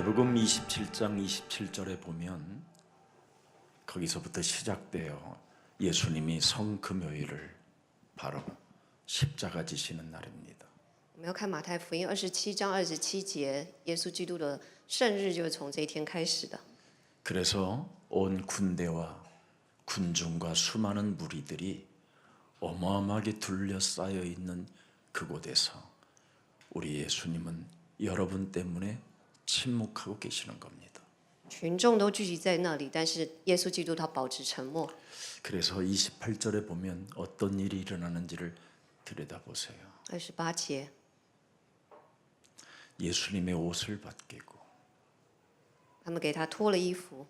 마태복음 27장 27절에 보면 거기서부터 시작돼요. 예수님이 성금요일을 바로 십자가 지시는 날입니다. 我们要看马太福音27章27节，耶稣基督的圣日就是从这一天开始的。 그래서 온 군대와 군중과 수많은 무리들이 어마어마하게 둘러싸여 있는 그곳에서 우리 예수님은 여러분 때문에 침묵하고 계시는 겁니다. 群众都聚集在那里，但是耶稣基督他保持沉默。 그래서 28절에 보면 어떤 일이 일어나는지를 들여다보세요. 28节， 예수님의 옷을 벗기고 他们给他脱了衣服，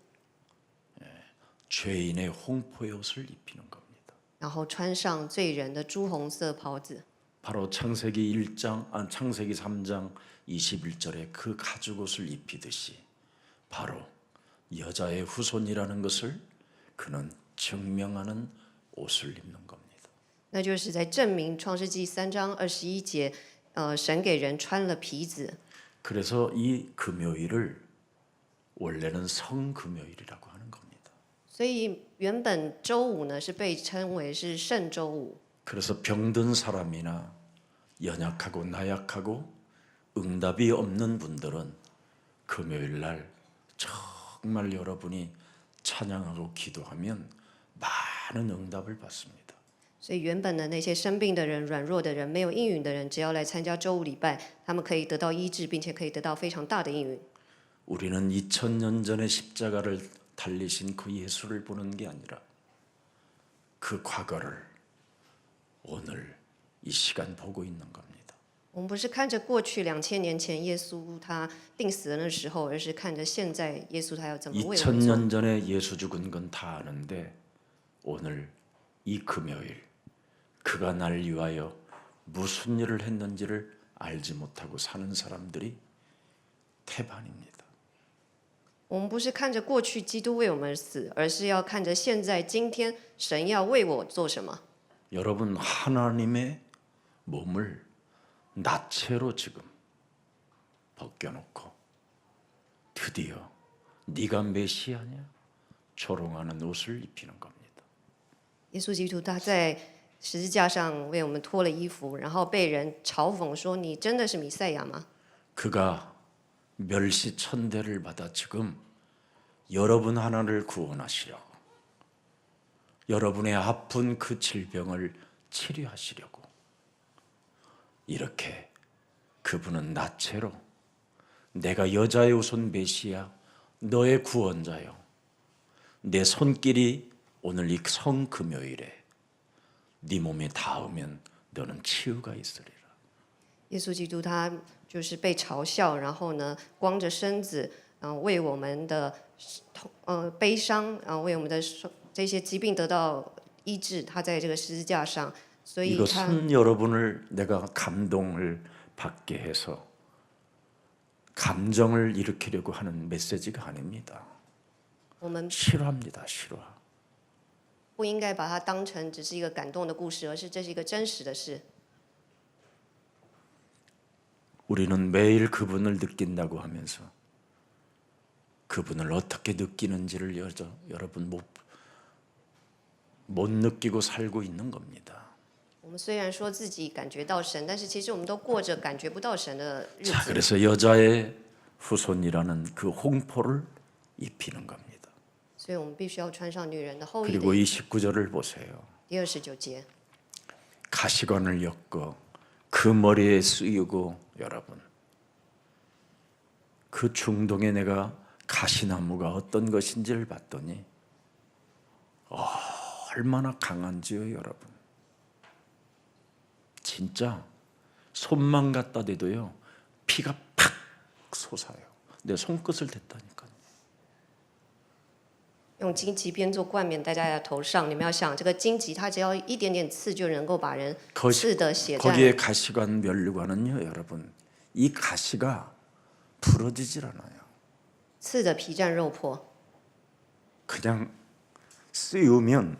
죄인의 홍포의 옷을 입히는 겁니다. 然后穿上罪人的朱红色袍子。 바로 창세기 3장 21절에 그 가죽옷을 입히듯이 바로 여자의 후손이라는 것을 그는 증명하는 옷을 입는 겁니다. 那就是在证明创世纪3章21节，神给人穿了皮子。 그래서 이 금요일을 원래는 성금요일이라고 하는 겁니다. 所以原本周五呢是被称为是圣周五。 그래서 병든 사람이나 연약하고 나약하고 응답이 없는 분들은 금요일 날 정말 여러분이 찬양하고 기도하면 많은 응답을 받습니다. 所以原本的那些生病的人、软弱的人、没有应允的人，只要来参加周五礼拜，他们可以得到医治，并且可以得到非常大的应允。 우리는 2000년 전에 십자가를 달리신 그 예수를 보는 게 아니라 그 과거를 오늘 이 시간 보고 있는 겁니다. 我们不是看着过去2000年前耶稣他定死的那时候，而是看着现在耶稣他要怎么为我们做。 2000년 전에 예수 죽은 건 다 아는데 오늘 이 금요일 그가 날 위하여 무슨 일을 했는지를 알지 못하고 사는 사람들이 태반입니다. 我们不是看着过去基督为我们死，而是要看着现在今天神要为我做什么。 여러분 하나님의 몸을 나체로 지금 벗겨놓고 드디어 네가 메시아냐 조롱하는 옷을 입히는 겁니다. 耶稣基督他在十字架上为我们脱了衣服，然后被人嘲讽说：“你真的是弥赛亚吗？” 그가 멸시천대를 받아 지금 여러분 하나를 구원하시려고 여러분의 아픈 그 질병을 치료하시려고 이렇게 그분은 나체로 내가 여자의 후손 메시아 너의 구원자요 내 손길이 오늘 이 성금요일에 네 몸에 닿으면 너는 치유가 있으리라. 耶稣基督他就是被嘲笑，然后呢，光着身子，为我们的悲伤，为我们的这些疾病得到医治。他在这个十字架上，所以他 이것은 여러분을 내가 감동을 받게 해서 감정을 일으키려고 하는 메시지가 아닙니다. 我们 실화입니다. 실화. 不应该把它当成只是一个感动的故事，而是这是一个真实的事。 우리는 매일 그분을 느낀다고 하면서 그분을 어떻게 느끼는지를 여러분 못 느끼고 살고 있는 겁니다. 我们虽然说自己感觉到神，但是其实我们都过着感觉不到神的日 자, 子。 그래서 여자의 후손이라는 그 홍포를 입히는 겁니다. 所以我们必须要穿上女人的后裔 그리고 的 이 19절을 보세요. 第29节。 가시관을 엮고 그 머리에 쓰이고 여러분 그 중동에 내가 가시나무가 어떤 것인지를 봤더니 얼마나 강한지요 여러분. 진짜 손만 갖다 대도요 피가 팍 솟아요. 내 손끝을 댔다니까요. 用荆棘编做冠冕戴在头上，你们要想，这个荆棘它只要一点点刺，就能够把人刺的血战。 거기에 가시관 멸류관은요 여러분 이 가시가 부러지질 않아요. 刺的皮战肉破， 그냥 쓰우면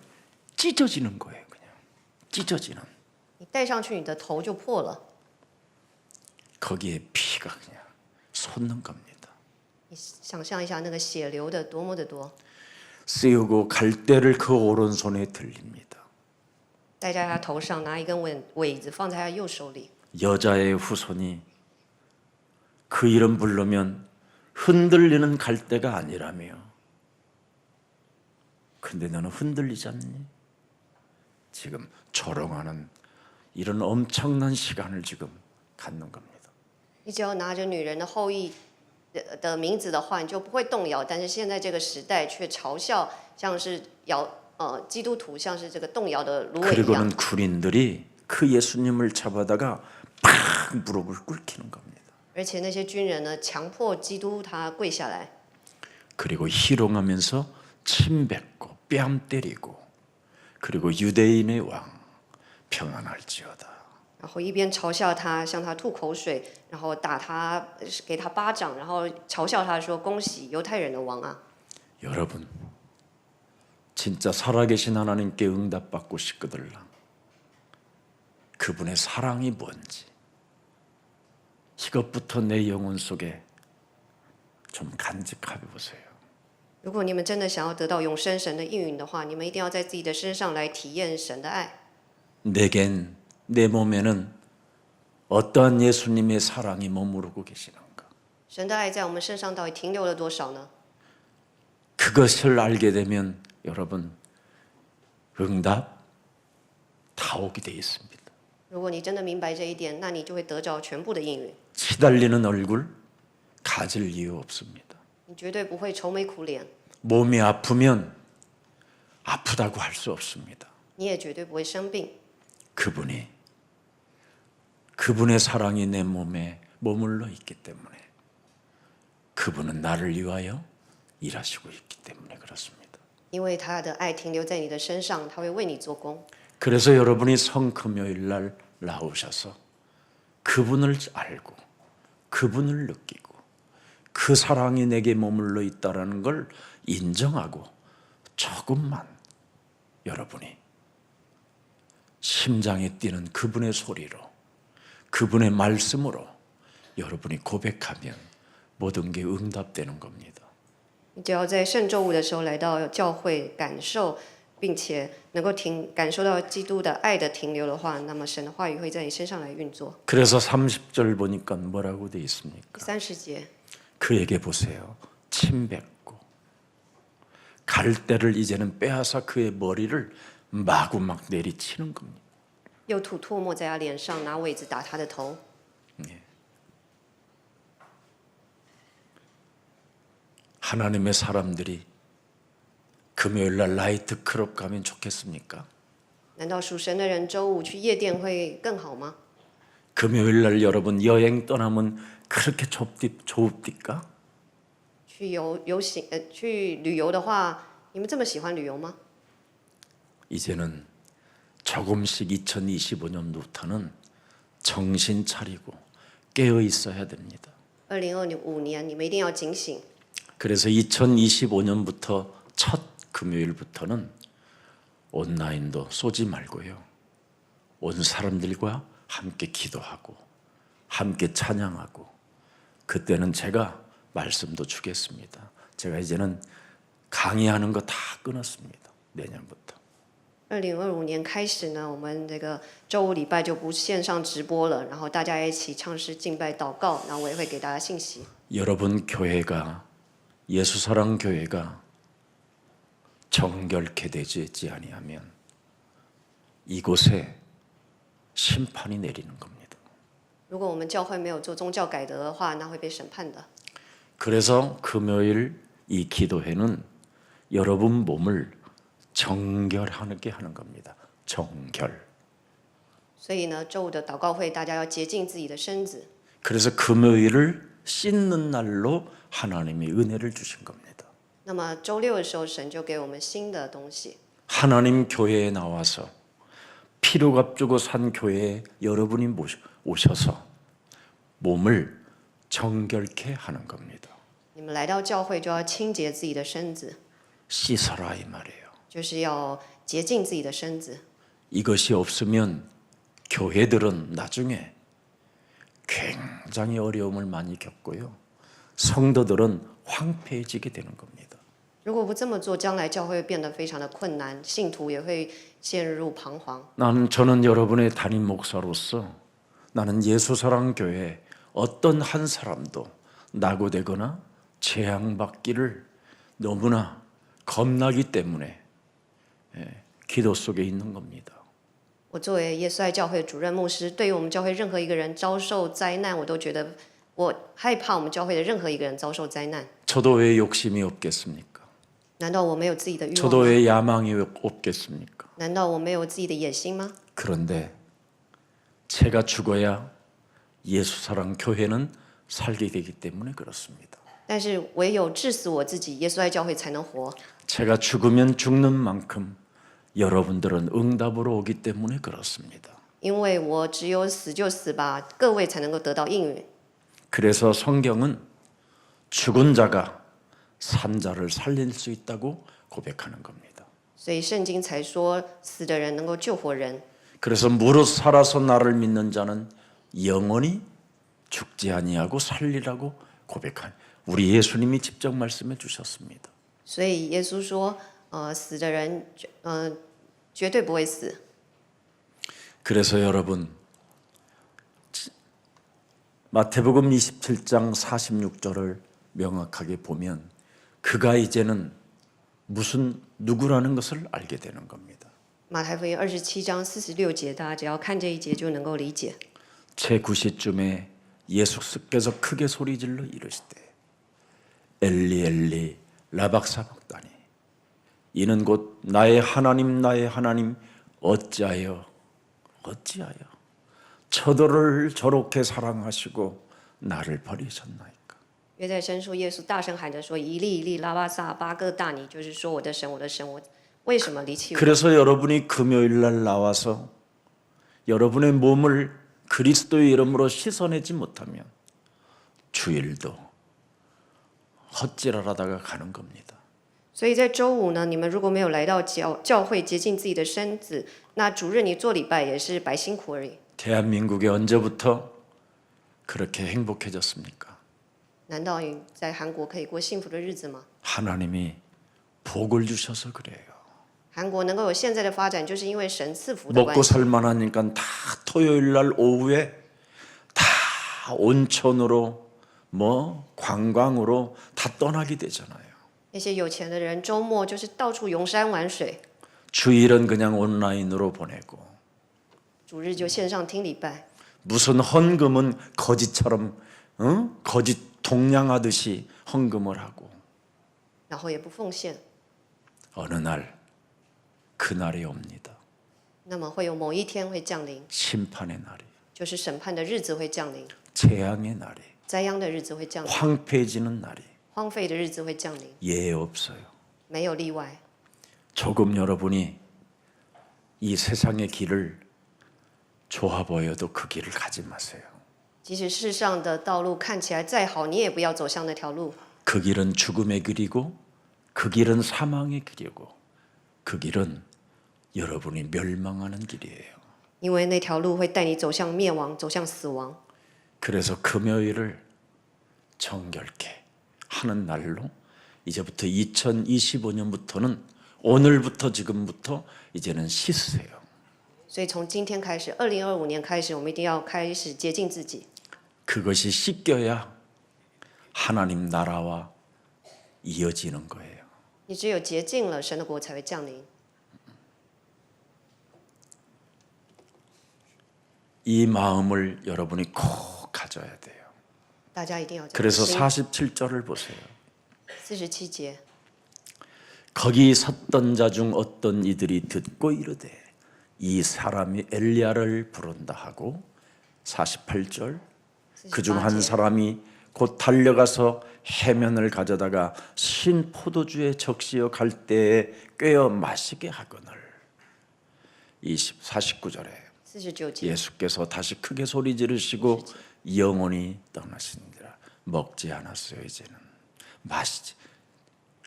찢어지는 거예요. 그냥 찢어지는. 你戴上去，你的头就破了。 거기에 피가 그냥 솟는 겁니다. 你想象一下那个血流的多么的多， 쓰고 갈대를 그 오른손에 들립니다. 戴在他头上，拿一根苇子放在他右手里。 여자의 후손이 그 이름 부르면 흔들리는 갈대가 아니라며. 근데 너는 흔들리지 않니? 지금 조롱하는 이런 엄청난 시간을 지금 갖는 겁니다. 你只要拿着女人的后裔的名字的话，你就不会动摇。但是现在这个时代却嘲笑，像是基督徒像是这个动摇的芦苇一样。 그리고는 군인들이 그 예수님을 잡아다가 팍 무릎을 꿇기는 겁니다. 而且那些军人呢，强迫基督他跪下来， 그리고 희롱하면서 침 뱉고 뺨 때리고 그리고 유대인의 왕 평안할지어다. 然后一边嘲笑他，向他吐口水，然后打他，给他巴掌，然后嘲笑他说：“恭喜犹太人的王啊！” 여러분 진짜 살아계신 하나님께 응답받고 싶거들라. 그분의 사랑이 뭔지 이것부터 내 영혼 속에 좀 간직해 보세요. 如果你们真的想要得到永生神的应允的话，你们一定要在自己的身上来体验神的爱。 내겐 내 몸에는 어떠한 예수님의 사랑이 머무르고 계시는가? 神的爱在我们身上到底停留了多少呢？ 그것을 알게 되면 여러분 응답 다 오게 돼 있습니다. 如果你真的明白这一点，那你就会得着全部的应允， 시달리는 얼굴 가질 이유 없습니다. 你绝对不会愁眉苦脸， 몸이 아프면 아프다고 할 수 없습니다. 你也绝对不会生病。 그분의 사랑이 내 몸에 머물러 있기 때문에 그분은 나를 위하여 일하시고 있기 때문에 그렇습니다. 因为他的爱停留在你的身上，他会为你做工。 그래서 여러분이 성금요일 날 나오셔서 그분을 알고 그분을 느끼고 그 사랑이 내게 머물러 있다라는 걸 인정하고 조금만 여러분이 심장에 뛰는 그분의 소리로 그분의 말씀으로 여러분이 고백하면 모든 게 응답되는 겁니다. 你只要在圣周五的时候来到教会，感受，并且能够感受到基督的爱的停留的话，那么神的话语会在你身上来运作。 그래서 30절 보니까 뭐라고 돼 있습니까? 第30节， 그에게 보세요. 침 뱉고 갈대를 이제는 빼앗아 그의 머리를 마구막 내리치는 겁니다. 又吐唾沫在他脸上，拿苇子打他的头。 하나님의 사람들이 금요일 날 나이트 클럽 가면 좋겠습니까? 难道属神的人周五去夜店会更好吗？ 금요일 날 여러분 여행 떠나면 그렇게 좋읍니까? 去旅游的话，你们这么喜欢旅游吗？ 이제는 조금씩 2025년부터는 정신 차리고 깨어 있어야 됩니다. 2025年，你们一定要警醒。 그래서 2025년부터 첫 금요일부터는 온라인도 쏘지 말고요. 온 사람들과 함께 기도하고 함께 찬양하고 그때는 제가 말씀도 주겠습니다. 제가 이제는 강의하는 거 다 끊었습니다. 내년부터. 2025年开始呢，我们这个周五礼拜就不线上直播了，然后大家一起唱诗、敬拜、祷告，然后我也会给大家信息。 여러분 교회가 예수사랑 교회가 정결케 되지 아니하면 이곳에 심판이 내리는 겁니다. 如果我们教会没有做宗教改革的话，那会被审判的。 그래서 금요일 이 기도회는 여러분 몸을 정결하게 하는 겁니다. 정결. 所以呢，周五的祷告会，大家要洁净自己的身子。 그래서 금요일을 씻는 날로 하나님이 은혜를 주신 겁니다. 那么周六的时候，神就给我们新的东西。 하나님 교회에 나와서 피로 값주고 산 교회에 여러분이 오셔서 몸을 정결케 하는 겁니다. 你们来到教会就要清洁自己的身子， 씻어라 이 말이에요. 就是要洁净自己的身子。 이것이 없으면 교회들은 나중에 굉장히 어려움을 많이 겪고요. 성도들은 황폐해지게 되는 겁니다. 如果不这么做，将来教会会变得非常的困难，信徒也会陷入彷徨。 저는 여러분의 담임 목사로서 나는 예수사랑교회 어떤 한 사람도 낙오되거나 재앙받기를 너무나 겁나기 때문에 기도 속에 있는 겁니다. 我作为耶稣爱教会的主任牧师，对于我们教会任何一个人遭受灾难，我都觉得我害怕我们教会的任何一个人遭受灾难。 저도 왜 욕심이 없겠습니까? 难道我没有自己的欲望 저도 吗？ 왜 야망이 없겠습니까? 难道我没有自己的野心吗？ 그런데 제가 죽어야 예수사랑 교회는 살게 되기 때문에 그렇습니다. 但是唯有致死我自己，耶稣爱教会才能活。 제가 죽으면 죽는 만큼 여러분들은 응답으로 오기 때문에 그렇습니다. 因为我只有死就死吧，各位才能够得到应允。 그래서 성경은 죽은 자가 산 자를 살릴 수 있다고 고백하는 겁니다. 所以圣经才说，死的人能够救活人。 그래서 무릇 살아서 나를 믿는 자는 영원히 죽지 아니하고 살리라고 고백한 우리 예수님이 직접 말씀해 주셨습니다. 所以耶稣说，死的人，绝对不会死。 그래서 여러분 마태복음 27장 46절을 명확하게 보면 그가 이제는 무슨 누구라는 것을 알게 되는 겁니다. 马太福音27章46节，大家只要看这一节就能够理解。 제9시쯤에 예수께서 크게 소리질러 이르시되 엘리 엘리 라박사박다니 이는 곧 나의 하나님 어찌하여 저들을 저렇게 사랑하시고 나를 버리셨나이까. 约在深处，耶稣大声喊着说：“以利以利，拉巴撒巴各大尼，就是说我的神，我的神，我为什么离弃我？” 그래서 여러분이 금요일 날 나와서 여러분의 몸을 그리스도의 이름으로 씻어내지 못하면 주일도 헛지랄하다가 가는 겁니다. 所以在周五呢，你们如果没有来到教会洁净自己的身子，那主日你做礼拜也是白辛苦而已。 대한민국이 언제부터 그렇게 행복해졌습니까? 难道你在韩国可以过幸福的日子吗？ 하나님이 복을 주셔서 그래요. 韩国能够有现在的发展，就是因为神赐福的关 먹고 系。 살만하니까 다 토요일 날 오후에 다 온천으로 관광으로 다 떠나게 되잖아요. 那些有钱的人周末就是到处游山玩水， 주일은 그냥 온라인으로 보내고 主日就线上听礼拜。 무슨 헌금은 거짓처럼 거짓 동냥하듯이 헌금을 하고 然后也不奉献， 어느 날 그날이 옵니다. 那么会有某一天会降临， 심판의 날이 就是审判的日子会降临， 재앙의 날이 灾殃的日子会降临， 황폐해지는 날이 荒废的日子会降临， 예외 없어요. 没有例外。 조금 여러분이 이 세상의 길을 좋아 보여도 그 길을 가지 마세요. 即使世上的道路看起来再好，你也不要走向那条路。 그 길은 죽음의 길이고 그 길은 사망의 길이고 그 길은 여러분이 멸망하는 길이에요. 因为那条路会带你走向灭亡，走向死亡。 그래서 금요일을 정결케 하는 날로 이제부터 2025년부터는 오늘부터 지금부터 이제는 씻으세요. 所以从今天开始，2025年开始，我们一定要开始洁净自己。 그것이 씻겨야 하나님 나라와 이어지는 거예요. 你只有洁净了，神的国才会降临。 이 마음을 여러분이 꼭 가져야 돼요. 大家一定要这样 그래서 心 47절을 보세요. 47节， 거기 섰던 자 중 어떤 이들이 듣고 이르되 이 사람이 엘리야를 부른다 하고 48절 그 중 한 48제. 사람이 곧 달려가서 해면을 가져다가 신 포도주에 적시어 갈 때에 꿰어 마시게 하거늘 49절에 49节， 예수께서 다시 크게 소리 지르시고 영원히 떠나시니라. 먹지 않았어요. 이제는 마시지.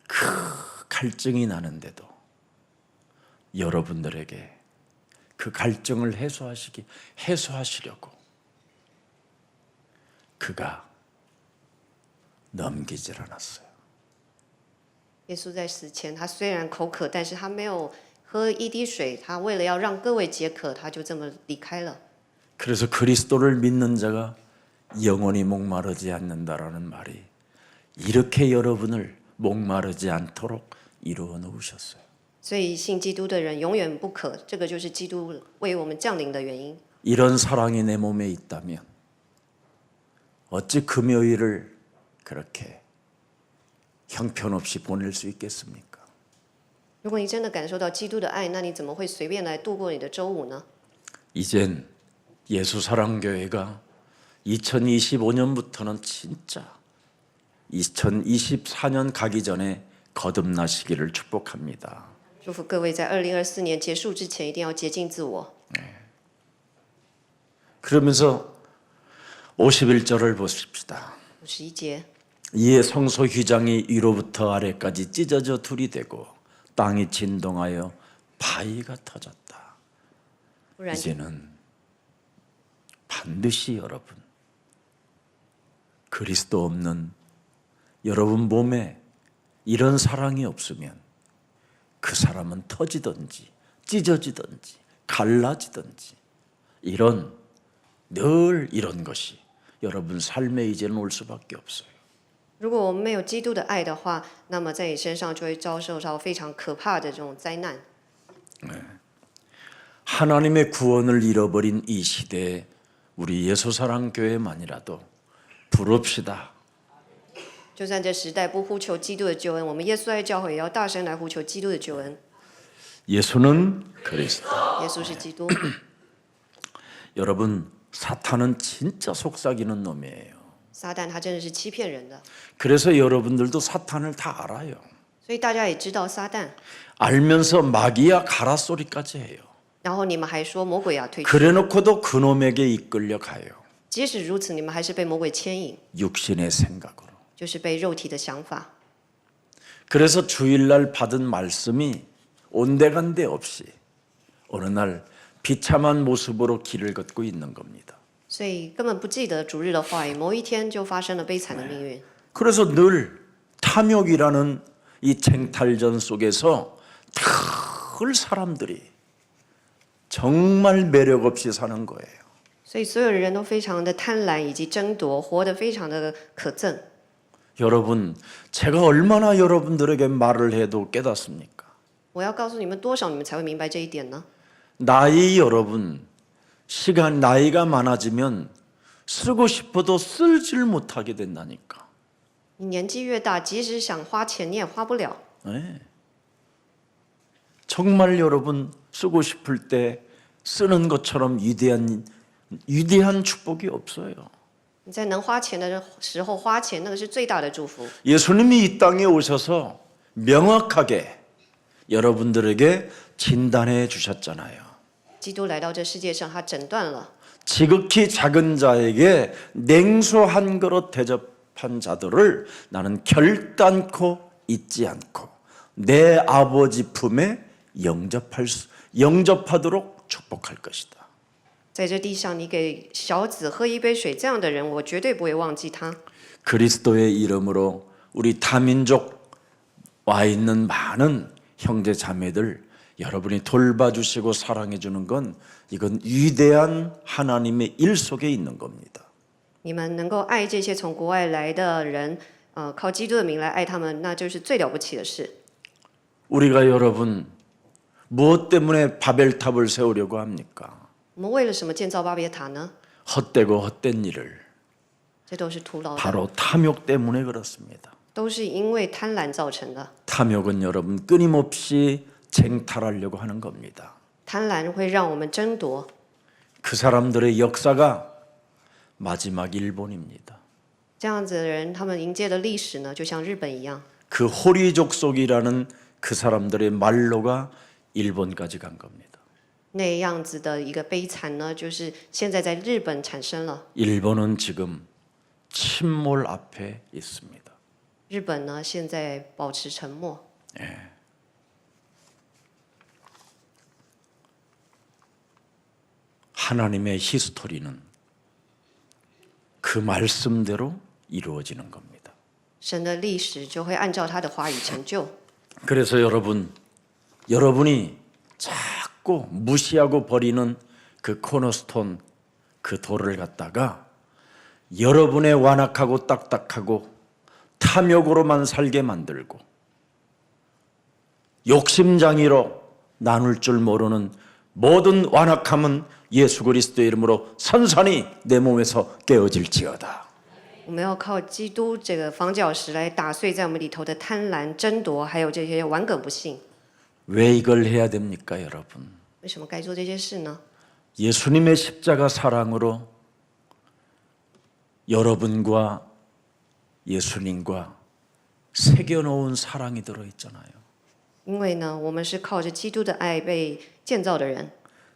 그 갈증이 나는데도 여러분들에게 그 갈증을 해소하시려고 그가 넘기질 않았어요. 耶稣在死前，他虽然口渴，但是他没有喝一滴水，他为了要让各位解渴，他就这么离开了。 그래서 그리스도를 믿는 자가 영원히 목마르지 않는다라는 말이 이렇게 여러분을 목마르지 않도록 이루어 놓으셨어요. 所以信基督的人永远不渴，这个就是基督为我们降临的原因。 이런 사랑이 내 몸에 있다면 어찌 금요일을 그렇게 형편없이 보낼 수 있겠습니까? 如果你真的感受到基督的爱，那你怎么会随便来度过你的周五呢？ 이젠 예수사랑교회가 2025년부터는 진짜 2024년 가기 전에 거듭나시기를 축복합니다. 祝福各位在2024年结束之前，一定要洁净自我。 그러면서 51절을 보십시다. 51节， 이에 성소 휘장이 위로부터 아래까지 찢어져 둘이 되고 땅이 진동하여 바위가 터졌다. 不然 이제는 반드시 여러분 그리스도 없는 여러분 몸에 이런 사랑이 없으면 그 사람은 터지든지 찢어지든지 갈라지든지 늘 이런 것이 여러분 삶에 이제는 올 수밖에 없어요. 如果我们没有基督的爱的话，那么在你身上就会遭受到非常可怕的这种灾难。 하나님의 구원을 잃어버린 이 시대에 우리 예수사랑교회만이라도 부릅시다. 就算这时代不呼求基督的救恩，我们耶稣爱教会也要大声来呼求基督的救恩。 예수는 그리스도. 耶稣是基督。 여러분 사탄은 진짜 속삭이는 놈이에요. 撒旦他真的是欺骗人的， 그래서 여러분들도 사탄을 다 알아요. 所以大家也知道撒旦， 알면서 마귀야 가라 소리까지 해요. 然后你们还说魔鬼啊退去， 그래놓고도 그놈에게 이끌려 가요. 即使如此，你们还是被魔鬼牵引， 육신의 생각으로. 就是被肉体的想法。 그래서 주일날 받은 말씀이 온데간데 없이 어느 날 비참한 모습으로 길을 걷고 있는 겁니다. 所以根本不记得主日的话语，某一天就发生了悲惨的命运。 그래서 늘 탐욕이라는 이 쟁탈전 속에서 늘 사람들이 정말 매력 없이 사는 거예요. 所以所有人都非常的贪婪以及争夺，活得非常的可憎。 여러분, 제가 얼마나 여러분들에게 말을 해도 깨닫습니까? 我要告诉你们多少，你们才会明白这一点呢？ 나이 여러분, 나이가 많아지면 쓰고 싶어도 쓸질 못하게 된다니까. 你年纪越大，即使想花钱，你也花不了。 네. 정말 여러분 쓰고 싶을 때 쓰는 것처럼 위대한 축복이 없어요. 你在能花钱的时候花钱，那个是最大的祝福。 예수님이 이 땅에 오셔서 명확하게 여러분들에게 진단해 주셨잖아요. 基督来到这世界上，他诊断了 지극히 작은 자에게 냉수 한 그릇 대접한 자들을 나는 결단코 잊지 않고 내 아버지 품에 영접하도록 축복할 것이다. 在这地上，你给小子喝一杯水，这样的人，我绝对不会忘记他。 그리스도의 이름으로 우리 다민족 와 있는 많은 형제 자매들 여러분이 돌봐주시고 사랑해주는 건 이건 위대한 하나님의 일 속에 있는 겁니다. 你们能够爱这些从国外来的人，靠基督的名来爱他们，那就是最了不起的事。 우리가 여러분 무엇 때문에 바벨탑을 세우려고 합니까? 我们为了什么建造巴别塔呢？ 헛되고 헛된 일을 这都是徒劳的， 바로 탐욕 때문에 그렇습니다. 都是因为贪婪造成的。 탐욕은 여러분 끊임없이 쟁탈하려고 하는 겁니다. 贪婪会让我们争夺， 그 사람들의 역사가 마지막 일본입니다. 这样子的人，他们迎接的历史呢，就像日本一样。 그 호리족속이라는 그 사람들의 말로가 일본까지 간 겁니다. 那样子的一个悲惨呢，就是现在在日本产生了。 일본은 지금 침몰 앞에 있습니다. 日本呢，现在保持沉默。 하나님의 히스토리는 그 말씀대로 이루어지는 겁니다. 神的历史就会按照他的话语成就。 그래서 여러분이 자꾸 무시하고 버리는 그 코너스톤 그 돌을 갖다가 여러분의 완악하고 딱딱하고 탐욕으로만 살게 만들고 욕심장이로 나눌 줄 모르는 모든 완악함은 예수 그리스도의 이름으로 선선히 내 몸에서 깨어질지어다. 我们要靠基督这个房角石来打碎在我们里头的贪婪、争夺，还有这些顽梗不信。 왜 이걸 해야 됩니까, 여러분? 为什么该做这些事呢？ 예수님의 십자가 사랑으로 여러분과 예수님과 새겨놓은 사랑이 들어있잖아요. 因为呢，我们是靠着基督的爱被建造的人。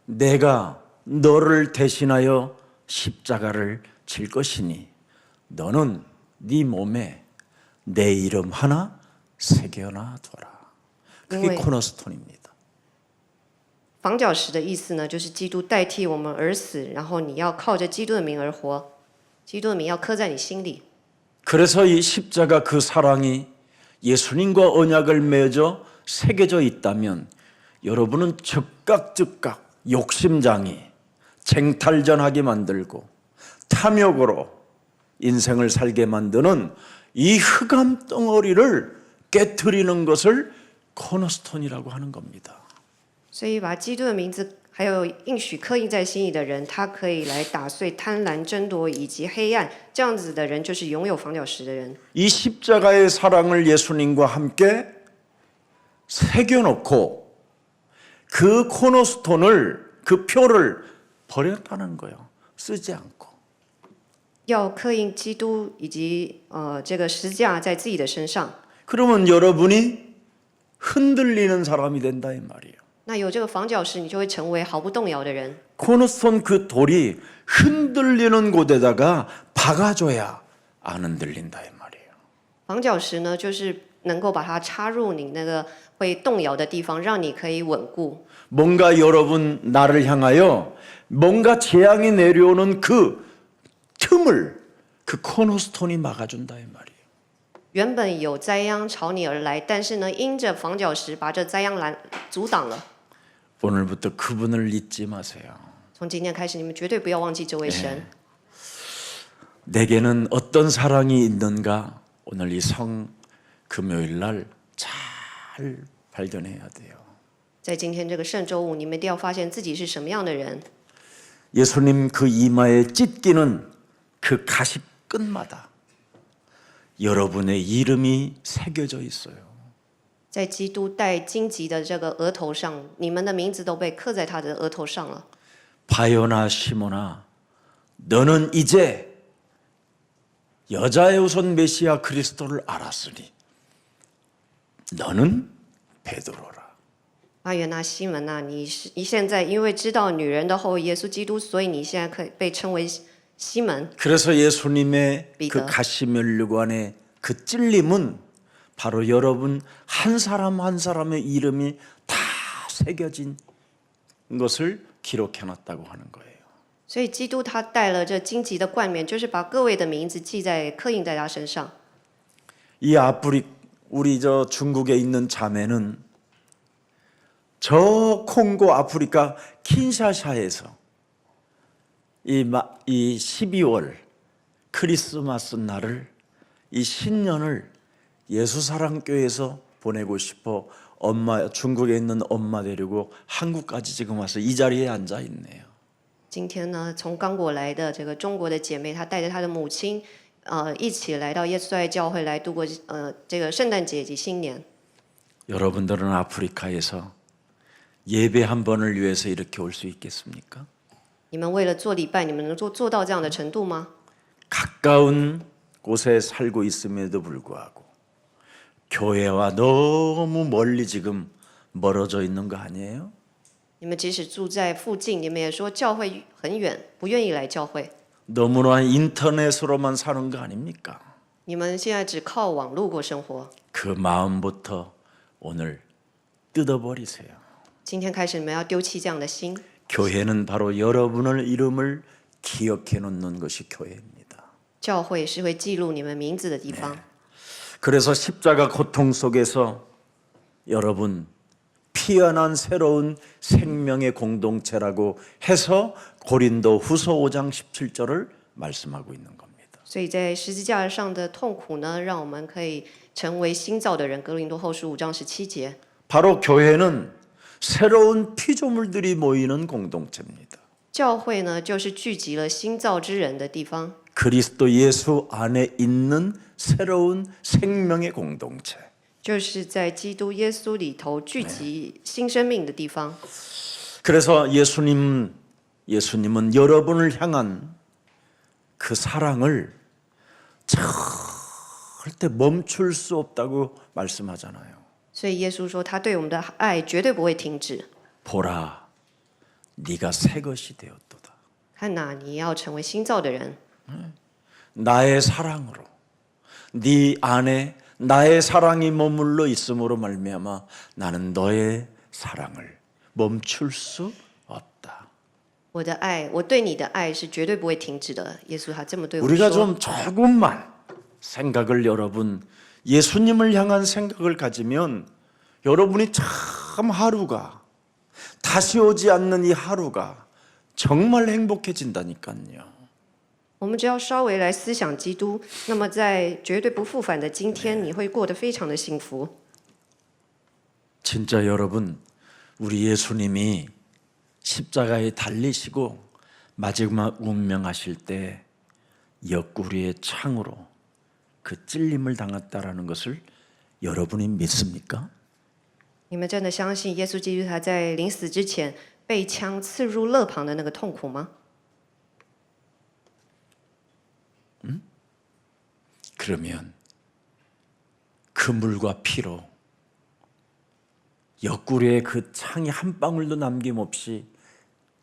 내가 너를 대신하여 십자가를 질 것이니 너는 네 몸에 내 이름 하나 새겨놔둬라. 그게 코너스톤입니다. 房角石的意思呢，就是基督代替我们而死，然后你要靠着基督的名而活，基督的名要刻在你心里。 그래서 이 십자가 그 사랑이 예수님과 언약을 맺어 새겨져 있다면 여러분은 즉각 욕심장이 쟁탈전하게 만들고 탐욕으로 인생을 살게 만드는 이 흑암 덩어리를 깨트리는 것을 코너스톤이라고 하는 겁니다. 所以把基督的名字还有应许刻印在心里的人，他可以来打碎贪婪、争夺以及黑暗。这样子的人就是拥有房角石的人。 이 십자가의 사랑을 예수님과 함께 새겨놓고 그 코너스톤을 그 표를 버렸다는 거예요. 쓰지 않고. 要刻印基督以及这个十字架在自己的身上。 그러면 여러분이 흔들리는 사람이 된다 이 말이에요. 那有这个房角石，你就会成为毫不动摇的人。 코너스톤 그 돌이 흔들리는 곳에다가 박아줘야 안 흔들린다 이 말이에요. 房角石呢，就是能够把它插入你那个会动摇的地方，让你可以稳固。 뭔가 여러분 나를 향하여 뭔가 재앙이 내려오는 그 틈을 그 코너스톤이 막아준다 이 말이에요. 原本有灾殃朝你而来，但是呢，因着房角石把这灾殃阻挡了。 오늘부터 그분을 잊지 마세요. 从今天开始，你们绝对不要忘记这位神。 내게는 어떤 사랑이 있는가 오늘 이 성 금요일 날 잘 발견해야 돼요. 在今天这个圣周五，你们一定要发现自己是什么样的人。 예수님 그 이마에 찢기는 그 가시 끝마다 여러분의 이름이 새겨져 있어요. 在基督戴荆棘的这个额头上，你们的名字都被刻在他的额头上了。 바요나 시모나 너는 이제 여자의 우선 메시아 그리스도를 알았으니 너는 베드로라. 巴约纳西门呐，你现在因为知道女人的后裔耶稣基督，所以你现在可以被称为西门。 그래서 예수님의 그 비가. 가시면류관의 그 찔림은 바로 여러분 한 사람 한 사람의 이름이 다 새겨진 것을 기록해놨다고 하는 거예요. 所以基督他带了这荆棘的冠冕，就是把各位的名字刻印在他身上。 이 우리 저 중국에 있는 자매는 저 콩고 아프리카 킨샤샤에서 이 12월 크리스마스 날을 이 신년을 예수사랑교회에서 보내고 싶어 중국에 있는 엄마 데리고 한국까지 지금 와서 이 자리에 앉아 있네요. 今天呢，从刚果来的这个中国的姐妹，她带着她的母亲，一起来到耶稣爱教会来度过这个圣诞节以及新年。 여러분들은 아프리카에서 예배 한 번을 위해서 이렇게 올 수 있겠습니까? 你们为了做礼拜，你们能做到这样的程度吗？ 가까운 곳에 살고 있음에도 불구하고 교회와 너무 멀리 지금 멀어져 있는 거 아니에요? 你们即使住在附近，你们也说教会很远，不愿意来教会。 너무나 인터넷으로만 사는 거 아닙니까? 你们现在只靠网络过生活。 그 마음부터 오늘 뜯어버리세요. 今天开始，你们要丢弃这样的心。 교회는 바로 여러분의 이름을 기억해 놓는 것이 교회입니다. 教会是会记录你们名字的地方。 그래서 십자가 고통 속에서 여러분 피어난 새로운 생명의 공동체라고 해서 고린도 후서 5장 17절을 말씀하고 있는 겁니다. 所以在十字架上的痛苦呢，让我们可以成为新造的人。哥林多后书5章17节。 바로 교회는 새로운 피조물들이 모이는 공동체입니다. 教会呢，就是聚集了新造之人的地方， 그리스도 예수 안에 있는 새로운 생명의 공동체. 就是在基督耶稣里头聚集新生命的地方。 그래서 예수님은 여러분을 향한 그 사랑을 절대 멈출 수 없다고 말씀하잖아요. 所以耶稣说，他对我们的爱绝对不会停止。 보라, 네가 새 것이 되었도다. 看哪，你要成为新造的人， 나의 사랑으로 네 안에 나의 사랑이 머물러 있음으로 말미암아 나는 너의 사랑을 멈출 수 없다. 我的爱，我对你的爱是绝对不会停止的。耶稣他这么对我们 우리가 说。 좀 조금만 생각을 여러분 예수님을 향한 생각을 가지면 여러분이 참 하루가 다시 오지 않는 이 하루가 정말 행복해진다니까요. 我们只要稍微来思想基督，那么在绝对不复返的今天，你会过得非常的幸福。 진짜 여러분, 우리 예수님이 십자가에 달리시고 마지막 운명하실 때 옆구리의 창으로 그 찔림을 당했다라는 것을 여러분이 믿습니까? 你们真的相信耶稣基督他在临死之前被枪刺入肋旁的那个痛苦吗？ 그러면 그 물과 피로 옆구리에 그 창이 한 방울도 남김없이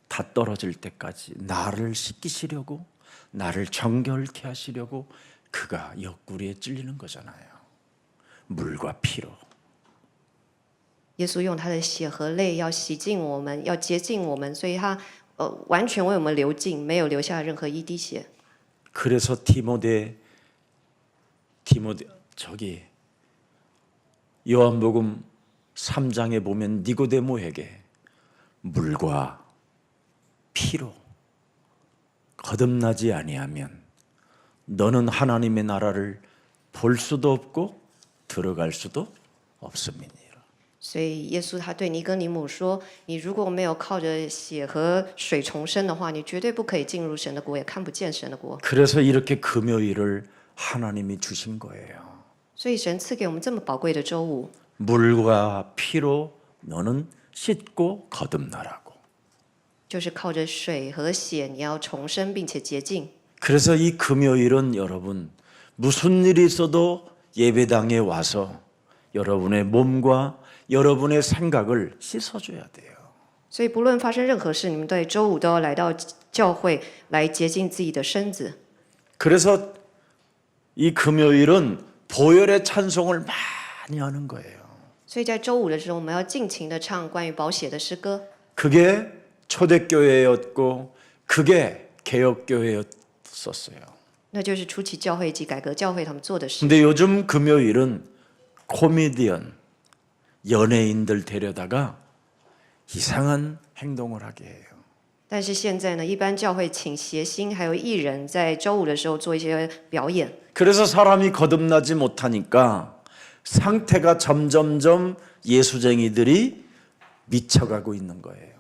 다 떨어질 때까지 나를 씻기시려고 나를 정결케 하시려고 그가 옆구리에 찔리는 거잖아요. 물과 피로. 耶稣用他的血和泪要洗净我们，要洁净我们，所以他完全为我们流尽，没有留下任何一滴血。 그래서 저기 요한복음 3장에 보면 니고데모에게 물과 피로 거듭나지 아니하면 너는 하나님의 나라를 볼 수도 없고 들어갈 수도 없습니다. 所以耶稣他对尼哥尼姆说：“你如果没有靠着血和水重生的话，你绝对不可以进入神的国，也看不见神的国。 그래서 이렇게 금요일을 하나님이 주신 거예요. 所以神赐给我们这么宝贵的周五， 물과 피로 너는 씻고 거듭나라고. 就是靠着水和血，你要重生并且洁净。 그래서 이 금요일은 여러분 무슨 일이 있어도 예배당에 와서 여러분의 몸과 여러분의 생각을 씻어줘야 돼요. 所以不论发生任何事，你们在周五都要来到教会来洁净自己的身子。 그래서 이 금요일은 보혈의 찬송을 많이 하는 거예요. 所以在周五的时候，我们要尽情的唱关于宝血的诗歌。 그게 초대교회였고 그게 개혁교회였었어요. 那就是初期教会及改革教会他们做的事。 근데 요즘 금요일은 코미디언 연예인들 데려다가 이상한 행동을 하게 해요. 但是现在呢，一般教会请谐星还有艺人在周五的时候做一些表演， 그래서 사람이 거듭나지 못하니까 상태가 점점점 예수쟁이들이 미쳐가고 있는 거예요.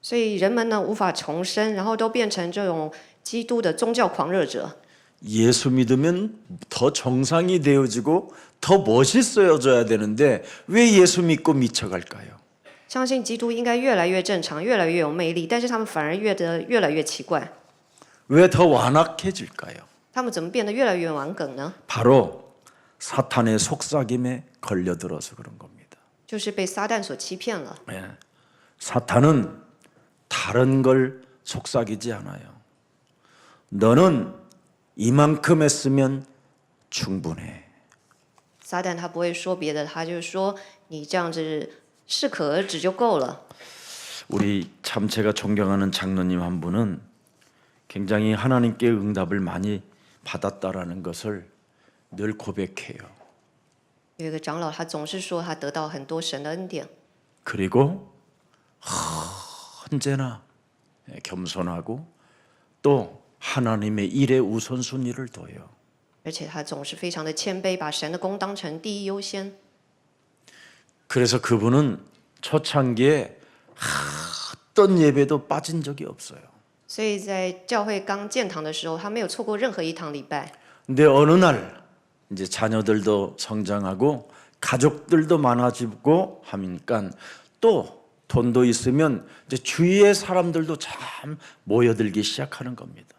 所以人们呢无法重生，然后都变成这种基督的宗教狂热者。 예수 믿으면 더 정상이 되어지고 더 멋있어져야 되는데 왜 예수 믿고 미쳐갈까요? 相信基督应该越来越正常，越来越有魅力，但是他们反而越来越奇怪。 왜 더 완악해질까요? 他们怎么变得越来越顽梗呢？ 바로 사탄의 속삭임에 걸려들어서 그런 겁니다. 就是被撒旦所欺骗了。 예. 사탄은 다른 걸 속삭이지 않아요. 너는 이만큼 했으면 충분해. 撒旦他不会说别的，他就是说你这样子适可而止就够了。 우리 참 제가 존경하는 장로님 한 분은 굉장히 하나님께 응답을 많이 받았다라는 것을 늘 고백해요. 有一个长老，他总是说他得到很多神的恩典， 그리고 언제나 겸손하고 또 하나님의 일에 우선순위를 둬요. 而且他总是非常的谦卑，把神的工当成第一优先。 그래서 그분은 초창기에 어떤 예배도 빠진 적이 없어요. 所以在教会刚建堂的时候，他没有错过任何一堂礼拜。 근데 어느 날 이제 자녀들도 성장하고 가족들도 많아지고 하니까 또 돈도 있으면 이제 주위의 사람들도 참 모여들기 시작하는 겁니다.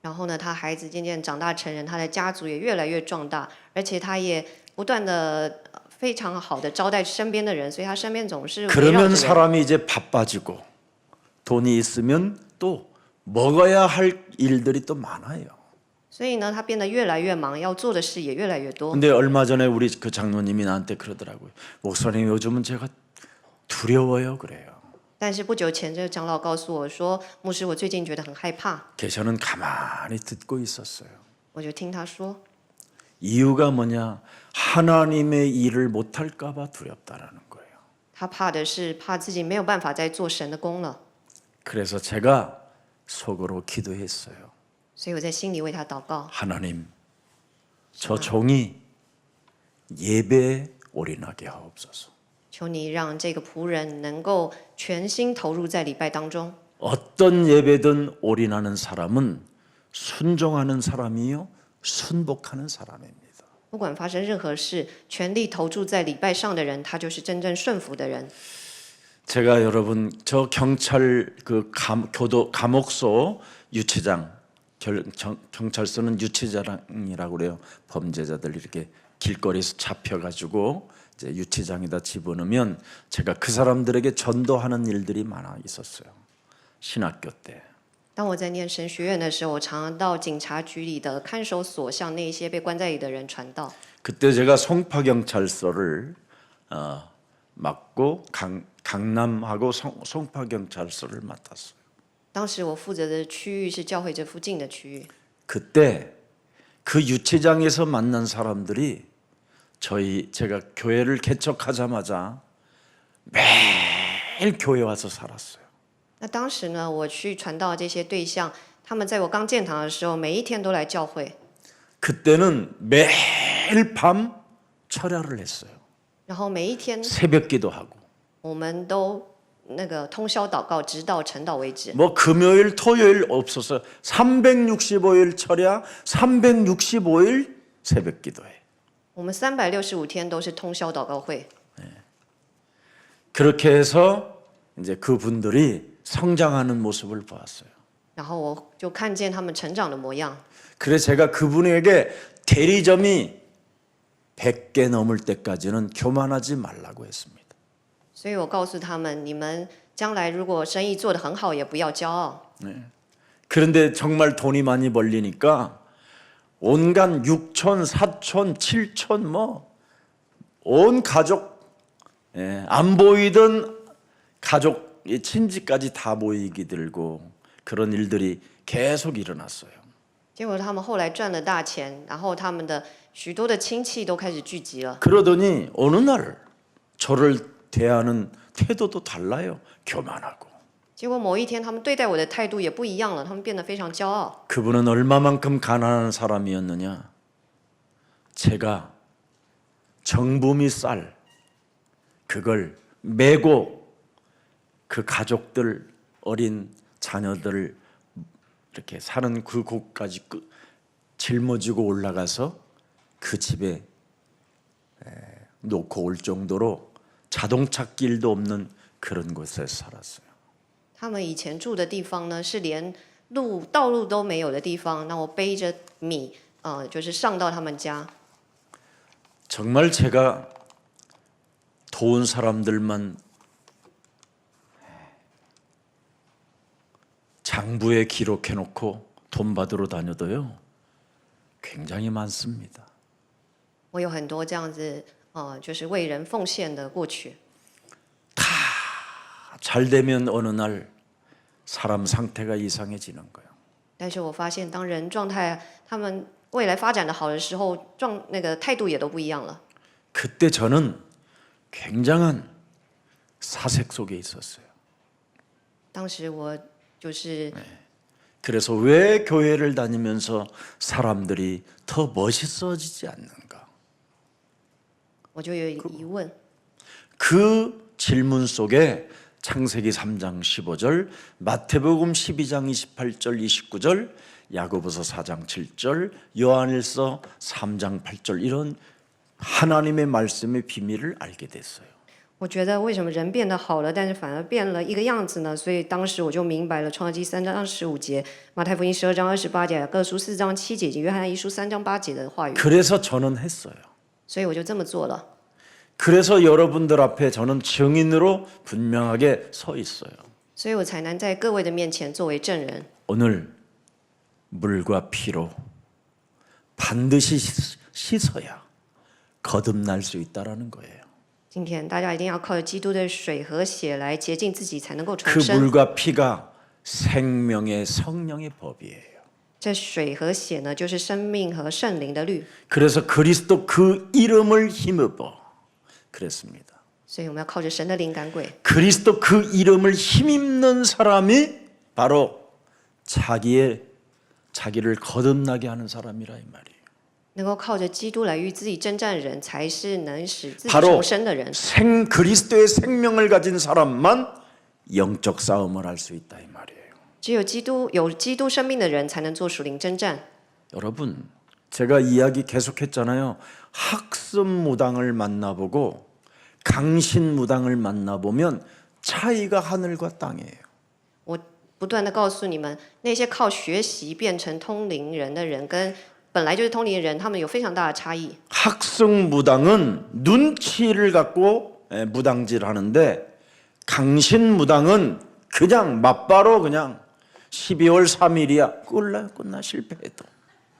然后呢，他孩子渐渐长大成人，他的家族也越来越壮大，而且他也不断的非常好的招待身边的人，所以他身边总是围绕 그러면 着人。 사람이 이제 바빠지고 돈이 있으면 또 먹어야 할 일들이 또 많아요. 所以呢，他变得越来越忙，要做的事也越来越多。 근데 얼마 전에 우리 그 장로님이 나한테 그러더라고요. 목사님 요즘은 제가 두려워요 그래요. 但是不久前，这个长老告诉我说：“牧师，我最近觉得很害怕。 저는 가만히 듣고 있었어요. ”我就听他说， 이유가 뭐냐? 하나님의 일을 못할까 봐 두렵다라는 거예요. 他怕的是怕自己没有办法再做神的工了。 그래서 제가 속으로 기도했어요. 所以我在心里为他祷告， 하나님, 저 종이 예배에 올인하게 하옵소서. 求你让这个仆人能够全心投入在礼拜当中。 어떤 예배든 올인하는 사람은 순종하는 사람이요, 순복하는 사람입니다. 不管发生任何事，全力投注在礼拜上的人，他就是真正顺服的人。 제가 여러분 저 경찰 그 감옥소 유치장 경찰서는 유치장이라고 그래요. 범죄자들 이렇게 길거리에서 잡혀가지고 이제 유치장에다 집어넣으면 제가 그 사람들에게 전도하는 일들이 많아 있었어요. 신학교 때. 当我在念神学院的时候，我常常到警察局里的看守所，向那些被关在里的人传道。 그때 제가 송파경찰서를 맡고 강남하고 송파경찰서를 맡았어요. 当时我负责的区域是教会这附近的区域。 그때 그 유치장에서 만난 사람들이 제가 교회를 개척하자마자 매일 교회 와서 살았어요. 那当时呢，我去传道这些对象，他们在我刚建堂的时候，每一天都来教会。 그때는 매일 밤 철야를 했어요. 然后每一天 새벽기도 하고. 我们都那个通宵祷告，直到晨祷为止。 뭐 금요일, 토요일 없어서 365일 철야, 365일 새벽기도해. 我们365天都是通宵祷告会。 그렇게 해서 이제 그분들이 성장하는 모습을 보았어요. 然后我就看见他们成长的模样。 그래서 제가 그분에게 대리점이 100개 넘을 때까지는 교만하지 말라고 했습니다. 所以我告诉他们，你们将来如果生意做得很好，也不要骄傲。 그런데 정말 돈이 많이 벌리니까 온갖 6촌, 4촌, 7촌 뭐 온 가족 안 보이던 가족 친지까지 다 모이게 들고 그런 일들이 계속 일어났어요. 结果他们后来赚了大钱，然后他们的许多的亲戚都开始聚集了。 그러더니 어느 날 저를 대하는 태도도 달라요. 교만하고. 结果某一天，他们对待我的态度也不一样了，他们变得非常骄傲。 그분은 얼마만큼 가난한 사람이었느냐? 제가 정부미 쌀 그걸 메고 그 가족들 어린 자녀들 이렇게 사는 그 곳까지 짊어지고 올라가서 그 집에 놓고 올 정도로 자동차 길도 없는 그런 곳에 살았어요. 他们以前住的地方呢，是连道路都没有的地方。那我背着米，就是上到他们家。 정말 제가 도운 사람들만 장부에 기록해놓고 돈 받으러 다녀도요 굉장히 많습니다. 我有很多这样子，就是为人奉献的过去。 잘 되면 어느 날 사람 상태가 이상해지는 거예요. 但是我发现，当人状态他们未来发展的好的时候，那个态度也都不一样了。 그때 저는 굉장한 사색 속에 있었어요. 当时我就是 그래서 왜 교회를 다니면서 사람들이 더 멋있어지지 않는가? 我就有疑问， 그 질문 속에 창세기 3장 15절, 마태복음 12장 28절 29절, 야고보서 4장 7절, 요한일서 3장 8절 이런 하나님의 말씀의 비밀을 알게 됐어요. 我觉得为什么人变得好了，但是反而变了一个样子呢？所以当时我就明白了，《创世纪》3章15节，马太福音12章28节，雅各书4章7节以及约翰一书3章8节的话语。 그래서 저는 했어요. 所以我就这么做了。 그래서 여러분들 앞에 저는 증인으로 분명하게 서 있어요. 所以我才能在各位的面前作为证人。 오늘 물과 피로 반드시 씻어야 거듭날 수 있다라는 거예요. 今天大家一定要靠着基督的水和血来洁净自己，才能够重 그 生。 물과 피가 생명의 성령의 법이에요. 这水和血呢，就是生命和圣灵的律。 그래서 그리스도 그 이름을 힘입어 그랬습니다. 所以我们要靠着神的灵赶鬼。 그리스도 그 이름을 힘입는 사람이 바로 자기를 거듭나게 하는 사람이라 이 말이에요. 能够靠着基督来与自己征战的人，才是能使自己 바로 重生的人。 그리스도의 생명을 가진 사람만 영적 싸움을 할 수 있다 이 말이에요. 只有基督生命的人，才能做属灵征战。 여러분, 제가 이야기 계속했잖아요. 학습 무당을 만나보고 강신 무당을 만나보면 차이가 하늘과 땅이에요. 我不断的告诉你们，那些靠学习变成通灵人的人，跟本来就是通灵人，他们有非常大的差异。 학습 무당은 눈치를 갖고 무당질하는데 강신 무당은 그냥 맞바로 그냥 12월 3일이야 끝나 실패해도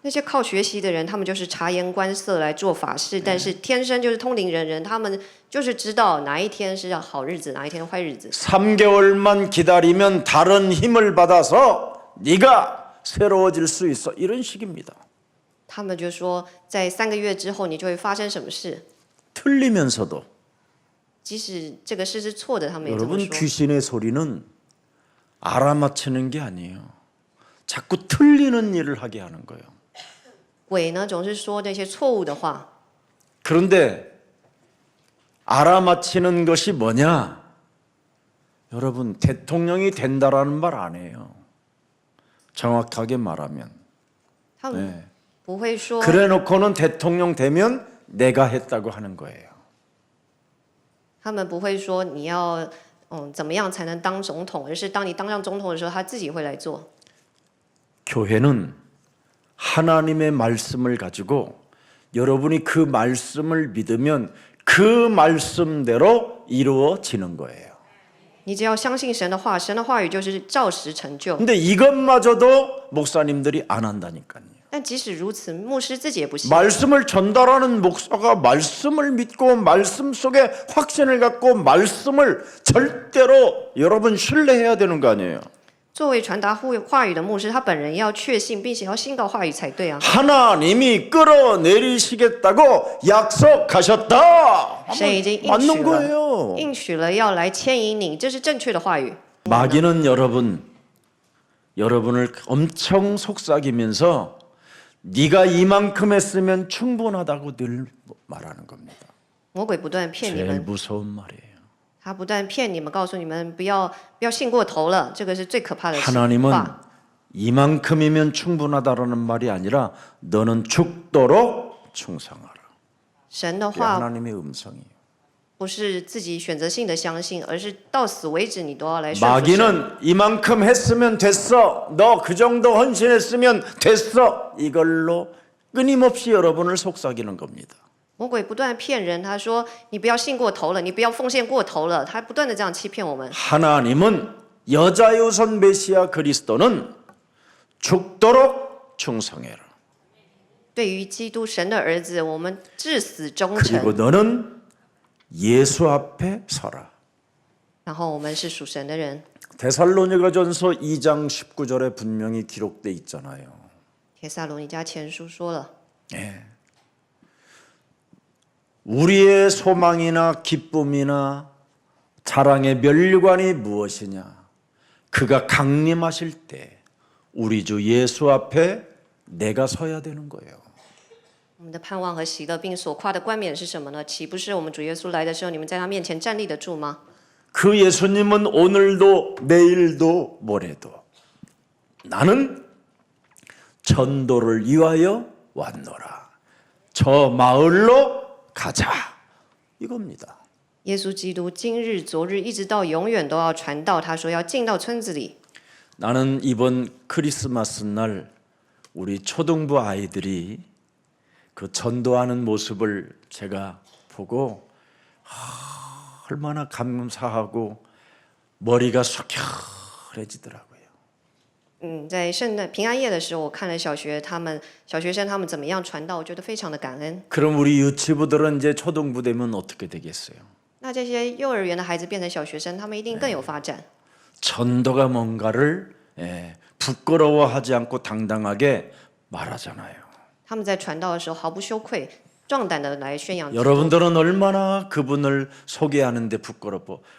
那些靠学习的人，他们就是察言观色来做法事，但是天生就是通灵人，他们就是知道哪一天是好日子，哪一天坏日子。 3개월만 기다리면 다른 힘을 받아서 네가 새로워질 수 있어 이런 식입니다. 他们就说，在3个月之后，你就会发生什么事。 틀리면서도 即使这个事是错的，他们也这么 여러분 说。 귀신의 소리는 알아맞히는 게 아니에요. 자꾸 틀리는 일을 하게 하는 거예요. 鬼呢，总是说那些错误的话。 그런데 알아맞히는 것이 뭐냐? 여러분 대통령이 된다라는 말 아니에요. 정확하게 말하면 他们 네. 不会说， 그래놓고는 대통령 되면 내가 했다고 하는 거예요. 他们不会说你要怎么样才能当总统，而是当你当上总统的时候，他自己会来做。 교회는 하나님의 말씀을 가지고 여러분이 그 말씀을 믿으면 그 말씀대로 이루어지는 거예요. 你只要相信神的话，神的话语就是照实成就。 근데 이것마저도 목사님들이 안 한다니까요. 但即使如此，牧师自己也不行。 말씀을 전달하는 목사가 말씀을 믿고 말씀 속에 확신을 갖고 말씀을 절대로 여러분 신뢰해야 되는 거 아니에요. 作为传达话语的牧师，他本人要确信，并且要信道话语才对啊。 하나님이 끌어내리시겠다고 약속하셨다. 神已经应 맞는 许了， 거예요. 应许了要来牵引你，这是正确的话语。 마귀는 여러분을 엄청 속삭이면서 네가 이만큼 했으면 충분하다고 늘 말하는 겁니다. 魔鬼不断骗你 제일 们， 무서운 말이에요. 他不断骗你们，告诉你们不要信过头了，这个是最可怕的 하나님은 话。 이만큼이면 충분하다라는 말이 아니라 너는 죽도록 충성하라. 神的 그게 话 하나님의 음성이에요. 不是自己选择性的相信，而是到死为止你都要来顺服神。 마귀는 이만큼 했으면 됐어. 너 그 정도 헌신했으면 됐어. 이걸로 끊임없이 여러분을 속삭이는 겁니다. 魔鬼不断骗人，他说你不要信过头了，你不要奉献过头了，他不断的这样欺骗我们。 하나님은 여자유선 메시아 그리스도는 죽도록 충성해라. 对于基督神的儿子，我们至死忠 그리고 诚， 너는 예수 앞에 서라. 然后我们是属神的人。 데살로니가전서 2장 19절에 분명히 기록돼 있잖아요. 帖撒罗尼迦前书说了， 예. 우리의 소망이나 기쁨이나 자랑의 멸관이 무엇이냐? 그가 강림하실 때 우리 주 예수 앞에 내가 서야 되는 거예요. 我们的盼望和喜乐，并所夸的冠冕是什么呢？岂不是我们主耶稣来的时候，你们在他面前站立得住吗？ 그 예수님은 오늘도 내일도 모레도 나는 전도를 위하여 왔노라. 저 마을로 가자. 이겁니다. 耶稣基督今日、昨日，一直到永远都要传道。他说要进到村子里。 나는 이번 크리스마스 날 우리 초등부 아이들이 그 전도하는 모습을 제가 보고 얼마나 감사하고 머리가 숙연해지더라고요. 在平安夜的时候，我看了小学生他们怎么样传道，我觉得非常的感恩。 그럼 우리 유치부들은 이제 초등부 되면 어떻게 되겠어요? 那这些幼儿园的孩子变成小学生，他们一定更有发展。 전도가 뭔가를 부끄러워하지 않고 당당하게 말하잖아요. 他们在传道的时候毫不羞愧，壮胆的来宣扬基督。 여러분들은 얼마나 그분을 소개하는데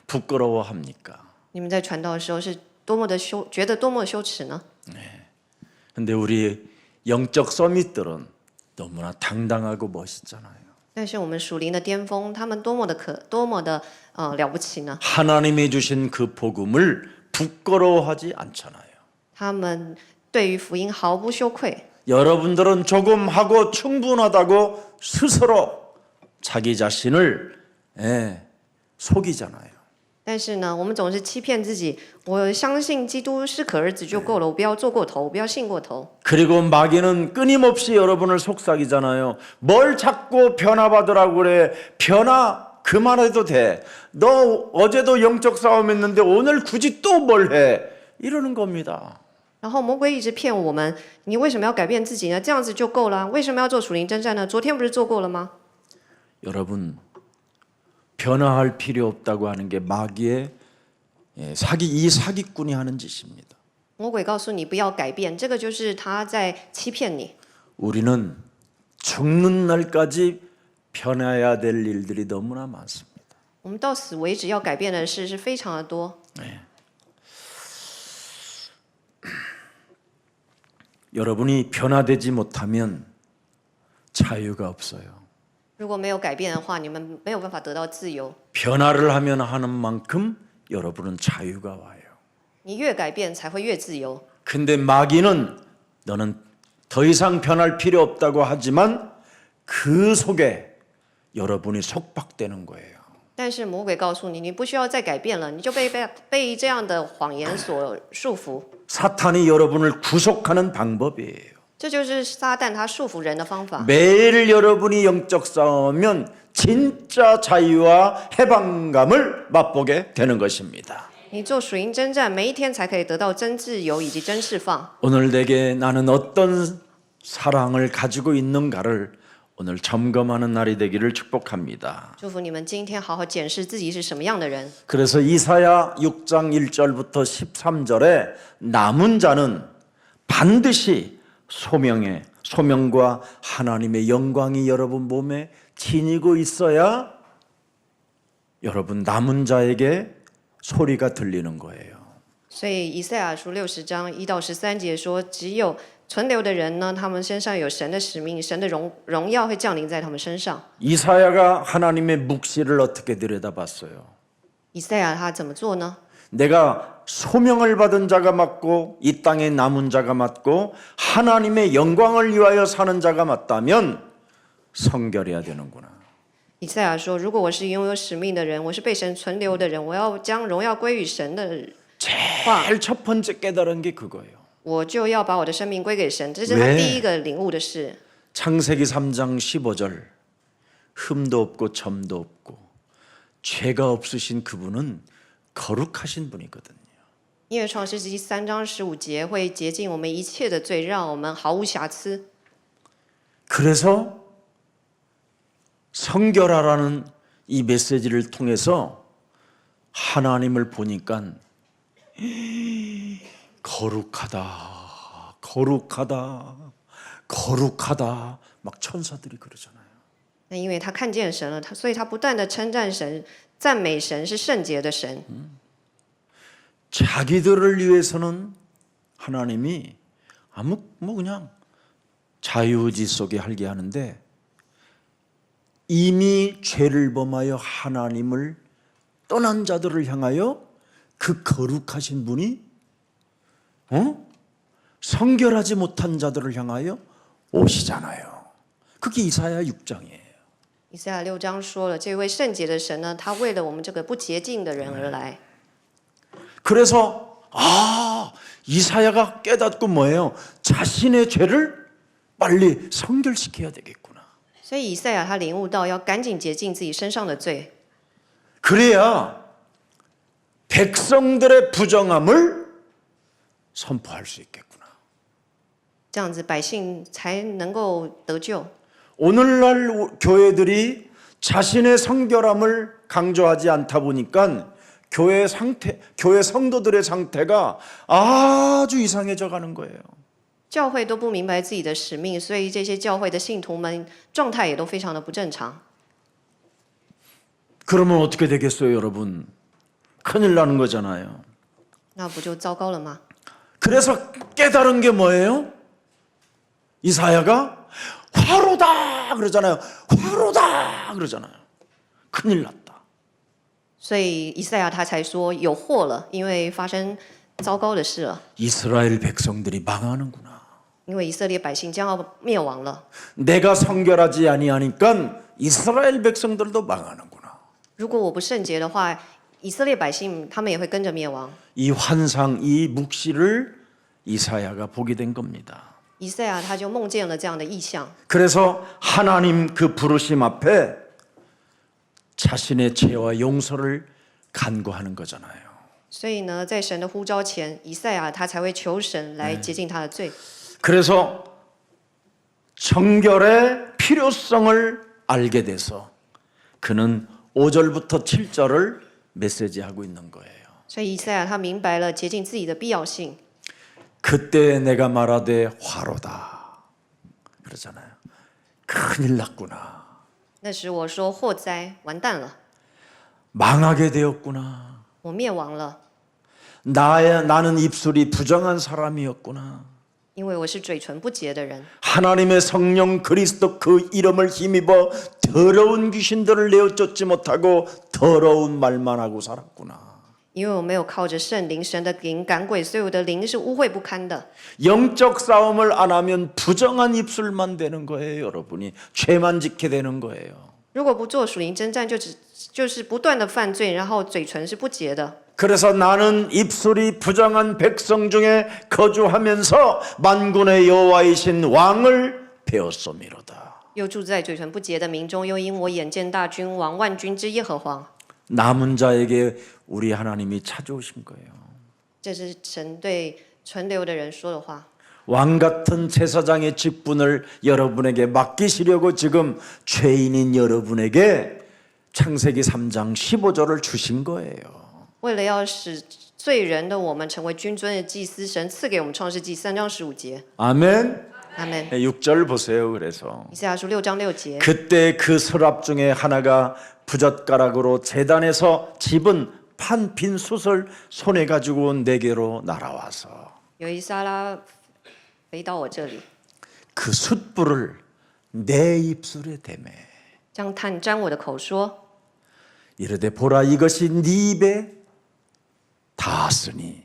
부끄러워합니까? 你们在传道的时候是多么的觉得多么的羞耻呢？ 근데 우리 영적 서밋들은 너무나 당당하고 멋있잖아요. 但是我们属灵的巅峰，他们多么的了不起呢？ 하나님이 주신 그 복음을 부끄러워하지 않잖아요. 他们对于福音毫不羞愧。 여러분들은 조금 하고 충분하다고 스스로 자기 자신을 속이잖아요. 但是呢，我们总是欺骗自己，我相信基督是可儿子就够了，我不要做过头，我不要信过头。 그리고 마귀는 끊임없이 여러분을 속삭이잖아요. 뭘 자꾸 변화받으라고 그래. 변화 그만해도 돼. 너 어제도 영적 싸움했는데 오늘 굳이 또 뭘 해. 이러는 겁니다. 然后魔鬼一直骗我们，你为什么要改变自己呢？这样子就够了，为什么要做属灵征战呢？昨天不是做过了吗？ 여러분 변화할 필요 없다고 하는 게 마귀의 이 사기꾼이 하는 짓입니다. 魔鬼告诉你不要改变，这个就是他在欺骗你。 우리는 죽는 날까지 변해야 될 일들이 너무나 많습니다. 我们到死为止要改变的事是非常的多。 여러분이 변화되지 못하면 자유가 없어요. 如果没有改变的话，你们没有办法得到自由。 변화를 하면 하는 만큼 여러분은 자유가 와요. 你越改变才会越自由。 근데 마귀는 너는 더 이상 변할 필요 없다고 하지만 그 속에 여러분이 속박되는 거예요. 但是魔鬼告诉你，你不需要再改变了，你就被这样的谎言所束缚。 사탄이 여러분을 구속하는 방법이에요. 这就是撒旦他束缚人的方法。 매일 여러분이 영적 싸움하면 진짜 자유와 해방감을 맛보게 되는 것입니다. 你做属灵征战，每一天才可以得到真自由以及真释放。 오늘 내게 나는 어떤 사랑을 가지고 있는가를 오늘 점검하는 날이 되기를 축복합니다. 祝福你们今天好好检视自己是什么样的人。 그래서 이사야 6장 1절부터 13절에 남은 자는 반드시 소명과 하나님의 영광이 여러분 몸에 지니고 있어야 여러분 남은 자에게 소리가 들리는 거예요. 所以以赛亚书60章1到13节说，只有存留的人呢，他们身上有神的使命，神的荣耀会降临在他们身上。 이사야가 하나님의 묵시를 어떻게 들여다봤어요? 以赛亚他怎么做呢？ 내가 소명을 받은 자가 맞고 이 땅에 남은 자가 맞고 하나님의 영광을 위하여 사는 자가 맞다면 성결해야 되는구나. 以赛亚说：“如果我是拥有使命的人，我是被神存留的人，我要将荣耀归于神的话， 제일 첫 번째 깨달은 게 그거예요. 我就要把我的生命归给神。”这是他第一个领悟的事。 창세기 3장 15절 흠도 없고 점도 없고 죄가 없으신 그분은 거룩하신 분이거든요. 因为创世纪3章15节会洁净我们一切的罪，让我们毫无瑕疵。 그래서 성결하라는 이 메시지를 통해서 하나님을 보니까 거룩하다, 거룩하다, 거룩하다 막 천사들이 그러잖아요. 那因为他看见神了，所以他不断的称赞神、赞美神是圣洁的神。 자기들을 위해서는 하나님이 그냥 자유의지 속에 살게 하는데 이미 죄를 범하여 하나님을 떠난 자들을 향하여 그 거룩하신 분이 성결하지 못한 자들을 향하여 오시잖아요. 그게 이사야 6장이에요. 以赛亚6章说了，这位圣洁的神呢，他为了我们这个不洁净的人而来。 그래서 이사야가 깨닫고 뭐예요? 자신의 죄를 빨리 성결시켜야 되겠구나. 所以以赛亚他领悟到要赶紧洁净自己身上的罪， 그래야 백성들의 부정함을 선포할 수 있겠구나. 这样子百姓才能够得救。 오늘날 교회들이 자신의 성결함을 강조하지 않다 보니까 교회 성도들의 상태가 아주 이상해져 가는 거예요. 教会都不明白自己的使命，所以这些教会的信徒们状态也都非常的不正常。 그러면 어떻게 되겠어요, 여러분? 큰일 나는 거잖아요. 那不就糟糕了吗？ 그래서 깨달은 게 뭐예요? 이사야가 화로다 그러잖아요. 화로다 그러잖아요. 큰일 났다. 所以以赛亚他才说有祸了，因为发生糟糕的事了， 이스라엘 백성들이 망하는구나. 因为以色列百姓将要灭亡了。 내가 성결하지 아니하니까 이스라엘 백성들도 망하는구나. 如果我不圣洁的话，以色列百姓他们也会跟着灭亡。 이 환상, 이 묵시를 이사야가 보게 된 겁니다. 以赛亚他就梦见了这样的异象， 그래서 하나님 그 부르심 앞에 자신의 죄와 용서를 간구하는 거잖아요. 所以呢，在神的呼召前，以赛亚他才会求神来洁净他的罪。 그래서 정결의 필요성을 알게 돼서 그는 5절부터 7절을 메시지하고 있는 거예요. 所以以赛亚他明白了洁净自己的必要性。 그때 내가 말하되 화로다 그러잖아요. 큰일 났구나. 那时我说祸灾，完蛋了， 망하게 되었구나. 我灭亡了， 나는 입술이 부정한 사람이었구나. 因为我是嘴唇不洁的人。 하나님의 성령 그리스도 그 이름을 힘입어 더러운 귀신들을 내어쫓지 못하고 더러운 말만 하고 살았구나. 因为我没有靠着圣灵神的灵赶鬼，所以我的灵是污秽不堪的。 영적 싸움을 안 하면 부정한 입술만 되는 거예요, 여러분이. 죄만 짓게 되는 거예요. 如果不做属灵征战，就是不断的犯罪，然后嘴唇是不洁的。 그래서 나는 입술이 부정한 백성 중에 거주하면서 만군의 여호와이신 왕을 배웠소미로다. 又住在嘴唇不洁的民中，又因我眼见大君王万军之耶和华。 남은 자에게 우리 하나님이 찾아오신 거예요. 这是神对存留的人说的话。 왕 같은 제사장의 직분을 여러분에게 맡기시려고 지금 죄인인 여러분에게 창세기 3장 15절을 주신 거예요. 为了要使罪人的我们成为君尊的祭司，神赐给我们创世纪3章15节。 아멘. 阿门。 6절 보세요. 그래서 以赛亚书6章6节。 그때 그 서랍 중에 하나가 부젓가락으로 제단에서 집은 판 빈 숯을 손에 가지고 내게로 날아와서 有一撒拉飞到我这里， 그 숯불을 내 입술에 대매 将炭沾我的口说： 이르되 보라 이것이 네 입에 닿았으니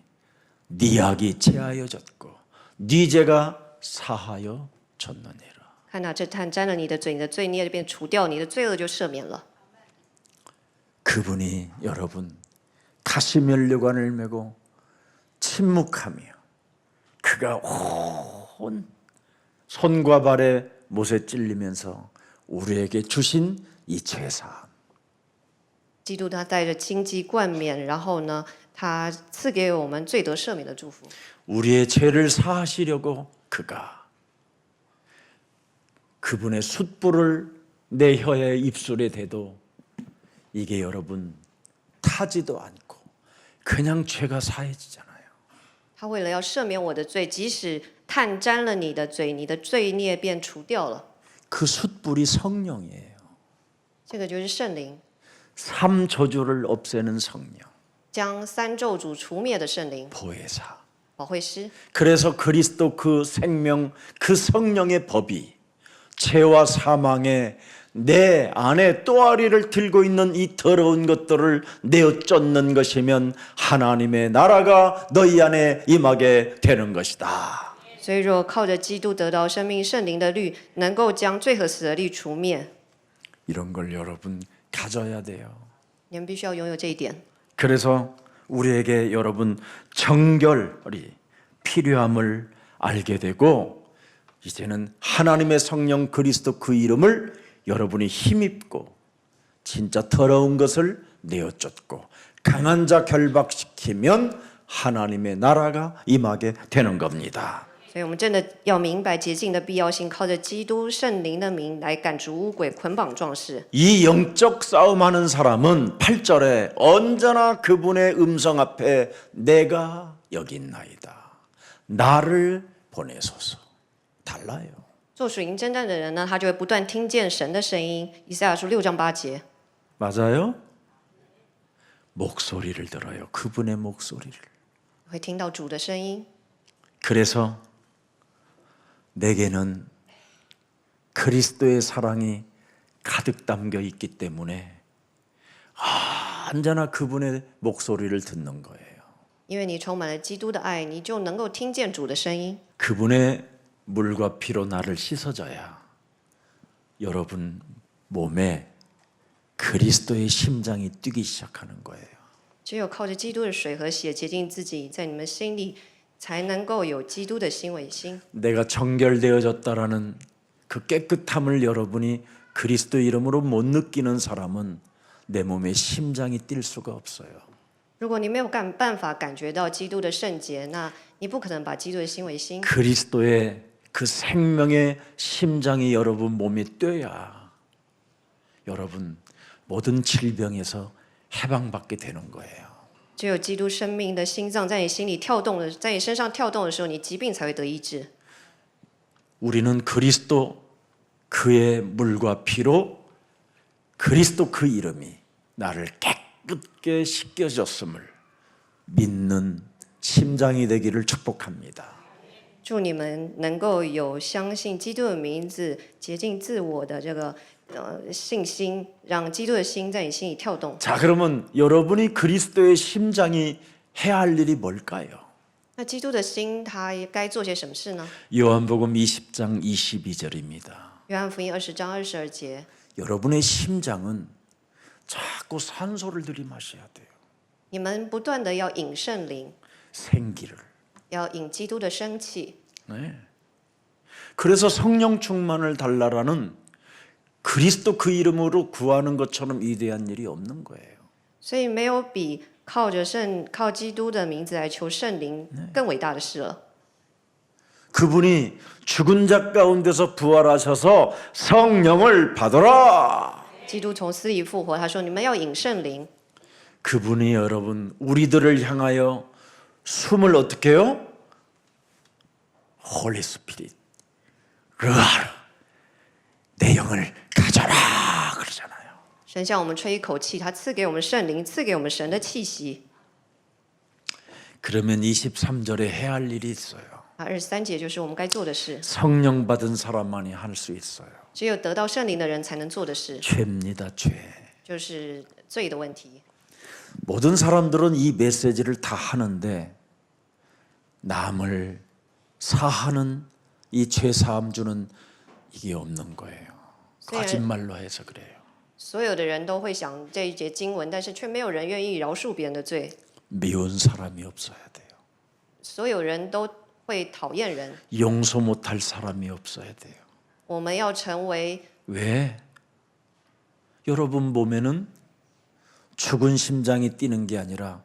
네 악이 체하여졌고 네 죄가 사하여 졌느니라. 看哪，这炭沾了你的嘴，你的罪孽便除掉，你的罪恶就赦免了。 그분이 여러분 다시 면류관을 메고 침묵하며 그가 온 손과 발에 못에 찔리면서 우리에게 주신 이 죄사함. 基督他带着荆棘冠冕，然后呢，他赐给我们罪得赦免的祝福。 우리의 죄를 사하시려고 그가 그분의 숯불을 내 혀의 입술에 대도 이게 여러분 타지도 않고 그냥 죄가 사해지잖아요. 他为了要赦免我的罪，即使炭沾了你的嘴，你的罪孽便除掉了。 그 숯불이 성령이에요. 这个就是圣灵， 삼저주를 없애는 성령, 将三咒诅除灭的圣灵， 보혜사. 保惠师。 그래서 그리스도 그 생명, 그 성령의 법이 죄와 사망의 내 안에 또아리를 들고 있는 이 더러운 것들을 내어 쫓는 것이면 하나님의 나라가 너희 안에 임하게 되는 것이다. 所以，若靠着基督得到生命圣灵的律，能够将罪和死的律除灭， 이런 걸 여러분 가져야 돼요. 你们必须要拥有这一点。 그래서 우리에게 여러분 정결이 필요함을 알게 되고 이제는 하나님의 성령 그리스도 그 이름을 여러분이 힘입고 진짜 더러운 것을 내어쫓고 강한 자 결박시키면 하나님의 나라가 임하게 되는 겁니다. 所以，我们真的要明白洁净的必要性，靠着基督圣灵的名来赶逐污鬼、捆绑壮士。 이 영적 싸움하는 사람은 8절에 언제나 그분의 음성 앞에 내가 여기 있나이다. 나를 보내소서. 달라요. 做属灵征战的人呢，他就会不断听见神的声音。以赛亚书6章8节， 맞아요? 목소리를 들어요. 그분의 목소리를. 会听到主的声音。 그래서 내게는 그리스도의 사랑이 가득 담겨 있기 때문에 언제나 그분의 목소리를 듣는 거예요. 因为你充满了基督的爱，你就能够听见主的声音。 그분의 물과 피로 나를 씻어줘야 여러분 몸에 그리스도의 심장이 뛰기 시작하는 거예요. 只有靠着基督的水和血洁净自己，在你们心里才能够有基督的心为心。 내가 정결되어졌다라는 그 깨끗함을 여러분이 그리스도 이름으로 못 느끼는 사람은 내 몸에 심장이 뛸 수가 없어요. 如果你没有办法感觉到基督的圣洁，那你不可能把基督的心为心。 그리스도의 그 생명의 심장이 여러분 몸에 뛰어야 여러분 모든 질병에서 해방받게 되는 거예요. 只有基督生命的心脏在你心里跳动的，在你身上跳动的时候，你疾病才会得医治。 우리는 그리스도 그의 물과 피로 그리스도 그 이름이 나를 깨끗게 씻겨줬음을 믿는 심장이 되기를 축복합니다. 祝你们能够有相信基督的名字、洁净自我的这个信心，让基督的心在你心里跳动。 자, 그러면 여러분이 그리스도의 심장이 해야 할 일이 뭘까요? 那基督的心，他该做些什么事呢？ 요한복음 20장 22절입니다. 约翰福音20章22节， 여러분의 심장은 자꾸 산소를 들이마셔야 돼요. 你们不断的要饮圣灵， 생기를. 要饮基督的生气。 네. 그래서 성령 충만을 달라라는 그리스도 그 이름으로 구하는 것처럼 위대한 일이 없는 거예요. 所以没有比靠基督的名字来求圣灵更伟大的事了。 그분이 죽은 자 가운데서 부활하셔서 성령을 받아라. 基督从死里复活，他说：“你们要饮圣灵。 그분이 여러분 우리들을 향하여 숨을 어떻게 해요? 홀리 스피릿. 르하르. 내 영을 가져라 그러잖아요. 神向我们吹一口气，他赐给我们圣灵，赐给我们神的气息。 그러면 23절에 해야 할 일이 있어요. 23节就是我们该做的事， 성령 받은 사람만이 할 수 있어요. 只有得到圣灵的人才能做的事， 죄입니다, 죄. 就是罪的问题。 모든 사람들은 이 메시지를 다 하는데 남을 사하는 이 죄 사함 주는 이게 없는 거예요. 거짓말로 해서 그래요. 所有的人都会想这一节经文，但是却没有人愿意饶恕别人的罪。 미운 사람이 없어야 돼요. 所有人都会讨厌人， 용서 못할 사람이 없어야 돼요. 我们要成为 왜? 여러분 몸에는 죽은 심장이 뛰는 게 아니라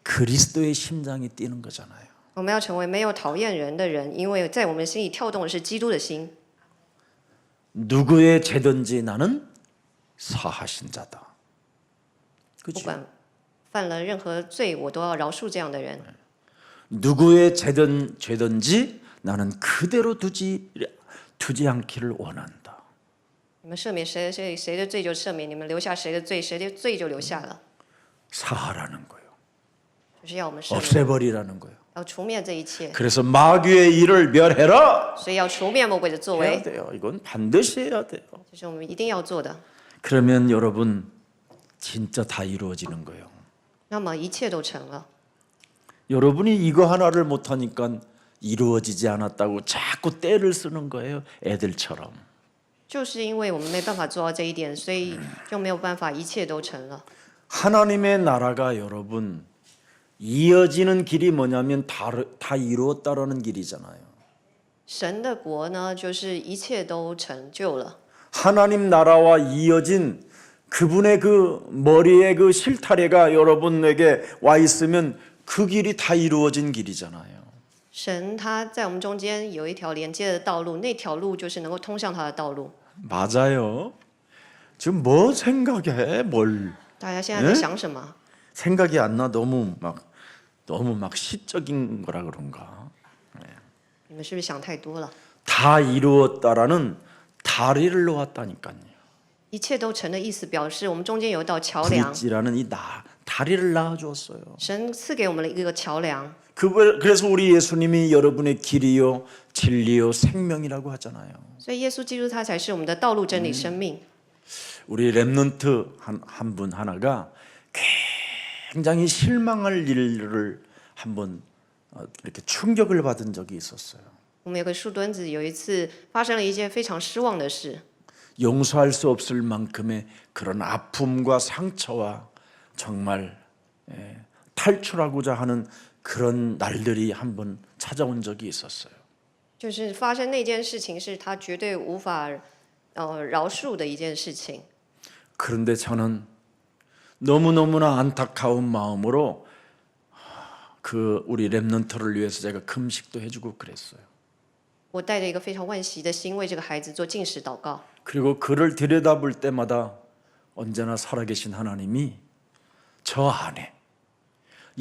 그리스도의 심장이 뛰는 거잖아요. 我们要成为没有讨厌人的人，因为在我们心里跳动的是基督的心。 누구의 죄든지 나는 사하신 자다. 不 그죠? 管犯了任何罪，我都要饶恕这样的人。 누구의 죄든지 나는 그대로 두지 않기를 원한다. 你们赦免谁的罪，谁的罪就赦免；你们留下谁的罪，谁的罪就留下了。 사하라는 거예요. 就是要我们赦免， 없애버리라는 거예요. 要除灭这一切， 그래서 마귀의 일을 멸해라. 所以要除灭魔鬼的作 해야 为， 돼요. 이건 반드시 해야 돼요. 这是我们一定要做的。 그러면 여러분 진짜 다 이루어지는 거예요. 那么一切都成了。 여러분이 이거 하나를 못하니까 이루어지지 않았다고 자꾸 떼를 쓰는 거예요. 애들처럼. 就是因为我们没办法做到这一点，所以就没有办法一切都成了。 하나님의 나라가 여러분 이어지는 길이 뭐냐면 다 이루었다라는 길이잖아요. 神的国呢，就是一切都成就了。 하나님 나라와 이어진 그분의 그 머리에 그 실타래가 여러분에게 와 있으면 그 길이 다 이루어진 길이잖아요. 神他在我们中间有一条连接的道路，那条路就是能够通向他的道路。 맞아요. 지금 뭐 생각해? 뭘 大家现在在想什么？ 생각이 안 나? 너무 막 시적인 거라 그런가? 你们是不是想太多了？ 다 이루었다라는 다리를 놓았다니까요. 一切都成的意思表示我们中间有一道桥梁， 브릿지라는 이 다리를 낳아 주었어요. 神赐给我们了一个桥梁。 그래서 우리 예수님이 여러분의 길이요 진리요 생명이라고 하잖아요. 所以耶稣基督他才是我们的道路、真理、生命。 우리 렘넌트 한 분 하나가 굉장히 실망할 일을 한번 이렇게 충격을 받은 적이 있었어요. 我们有个树墩子，有一次发生了一件非常失望的事， 용서할 수 없을 만큼의 그런 아픔과 상처와 정말 탈출하고자 하는 그런 날들이 한번 찾아온 적이 있었어요. 就是发生那件事情是他绝对无法饶恕的一件事情。 그런데 저는 너무너무나 안타까운 마음으로 그 우리 렘넌트를 위해서 제가 금식도 해주고 그랬어요. 我带着一个非常惋惜的心为这个孩子做禁食祷告。 그리고 그를 들여다볼 때마다 언제나 살아계신 하나님이 저 안에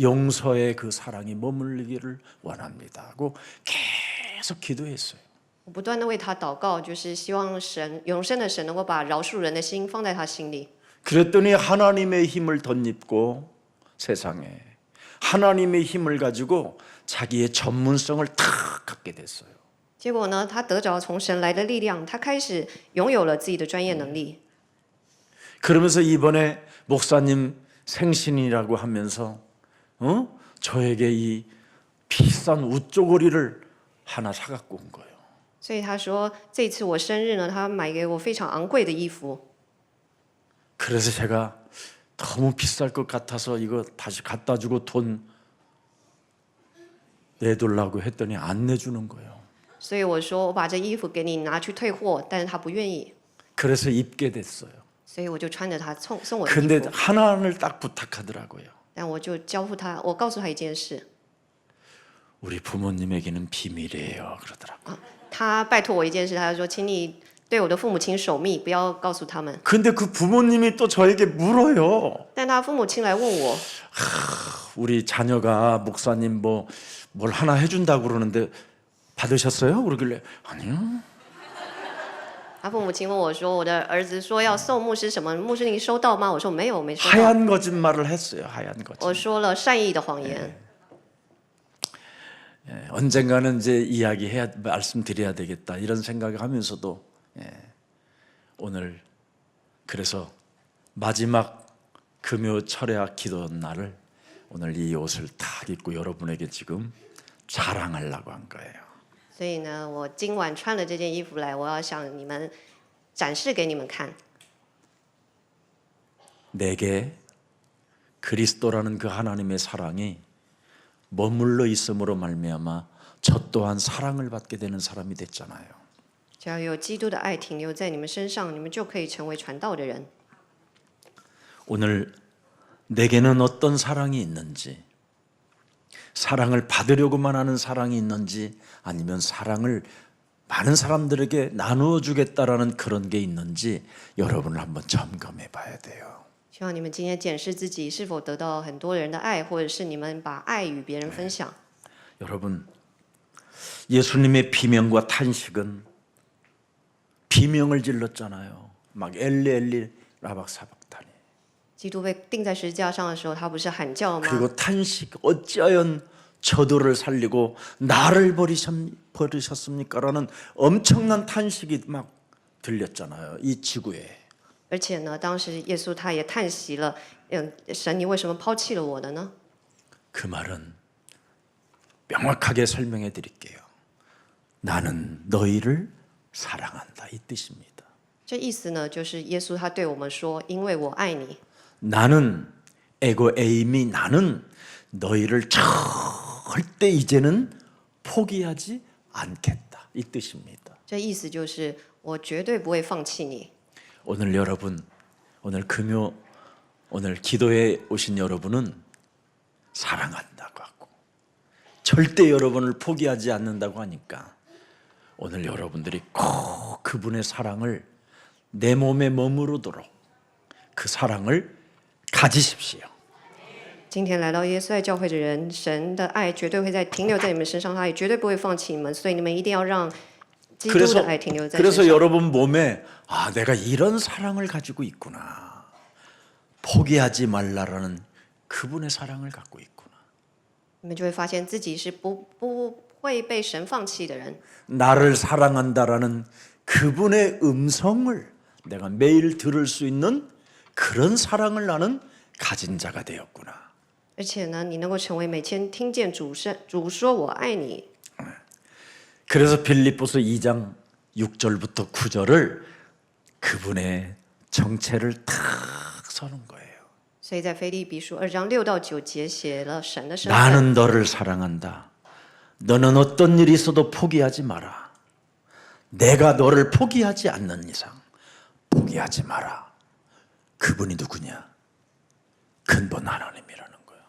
용서의 그 사랑이 머물기를 원합니다 하고 계속 기도했어요. 我不断的为他祷告，就是希望神永生的神能够把饶恕人的心放在他心里。 그랬더니 하나님의 힘을 덧입고 세상에 하나님의 힘을 가지고 자기의 전문성을 탁 갖게 됐어요. 结果呢，他得着从神来的力量，他开始拥有了自己的专业能力。 그러면서 이번에 목사님 생신이라고 하면서 저에게 이 비싼 웃조거리를 하나 사갖고 온 거예요. 所以他说，这次我生日呢，他买给我非常昂贵的衣服。 그래서 제가 너무 비쌀 것 같아서 이거 다시 갖다 주고 돈 내둘라고 했더니 안 내주는 거예요. 所以我说，我把这衣服给你拿去退货，但是他不愿意， 그래서 입게 됐어요. 所以我就穿着他送我的衣 근데 服。 하나를 딱 부탁하더라고요. 但我就交付他，我告诉他一件事， 우리 부모님에게는 비밀이에요. 그러더라고요. 他拜托我一件事，他就说，请你对我的父母亲守密，不要告诉他们。 근데 그 부모님이 또 저에게 물어요. 但他父母亲来问我， 우리 자녀가 목사님 뭘 하나 해준다고 그러는데 받으셨어요? 그러길래 아니요. 他父母亲问我说，我的儿子说要送牧师什么，牧师你收到吗？我说没有，我没收到。 하얀 거짓말을 했어요. 하얀 我 거짓말. 说了善意的谎言。 언젠가는 이제 말씀드려야 되겠다 이런 생각을 하면서도 오늘 그래서 마지막 금요 철야 기도 날을 오늘 이 옷을 딱 입고 여러분에게 지금 자랑하려고 한 거예요. 所以呢，我今晚穿了这件衣服来，我要向你们展示给你们看。 내게 그리스도라는 그 하나님의 사랑이 머물러 있음으로 말미암아 저 또한 사랑을 받게 되는 사람이 됐잖아요. 只要有基督的爱停留在你们身上，你们就可以成为传道的人。 오늘 내게는 어떤 사랑이 있는지, 사랑을 받으려고만 하는 사랑이 있는지, 아니면 사랑을 많은 사람들에게 나누어 주겠다라는 그런 게 있는지 여러분을 한번 점검해 봐야 돼요. 希望你们今天检视自己是否得到很多人的爱，或者是你们把爱与别人分享。 여러분, 예수님의 비명과 탄식은 비명을 질렀잖아요. 막 엘리 엘리 라박사박다니. 基督被钉在十字架上的时候，他不是喊叫吗？ 그리고 탄식 어찌하여 저들을 살리고 나를 버리셨습니까라는 엄청난 탄식이 막 들렸잖아요. 이 지구에. 而且呢，当时耶稣他也叹息了，神，你为什么抛弃了我的呢？ 그 말은 명확하게 설명해 드릴게요. 나는 너희를 사랑한다 이 뜻입니다. 这意思呢，就是耶稣他对我们说：“因为我爱你。” 나는 에고 에임이 나는 너희를 절대 이제는 포기하지 않겠다 이 뜻입니다. 这意思就是我绝对不会放弃你。 오늘 여러분 오늘 금요 오늘 기도에 오신 여러분은 사랑한다고 하고 절대 여러분을 포기하지 않는다고 하니까 오늘 여러분들이 꼭 그분의 사랑을 내 몸에 머무르도록 그 사랑을 가지십시오. 今天来到耶稣爱教会的人，神的爱绝对会停留在你们身上，他也绝对不会放弃你们，所以你们一定要让基督的爱停留在身 그래서 上。 여러분 몸에 아 내가 이런 사랑을 가지고 있구나. 포기하지 말라라는 그분의 사랑을 갖고 있구나. 你们就会发现自己是不会被神放弃的人。 나를 사랑한다라는 그분의 음성을 내가 매일 들을 수 있는 그런 사랑을 나는 가진 자가 되었구나. 而且呢，你能够成为每天听见主说我爱你。 그래서 빌립보서 2장 6절부터 9절을 그분의 정체를 탁 서는 거예요. 所以在腓立比书2章6到9节写了神的身份。 나는 너를 사랑한다. 너는 어떤 일이 있어도 포기하지 마라. 내가 너를 포기하지 않는 이상 포기하지 마라. 그분이 누구냐? 근본 하나님이라는 거예요.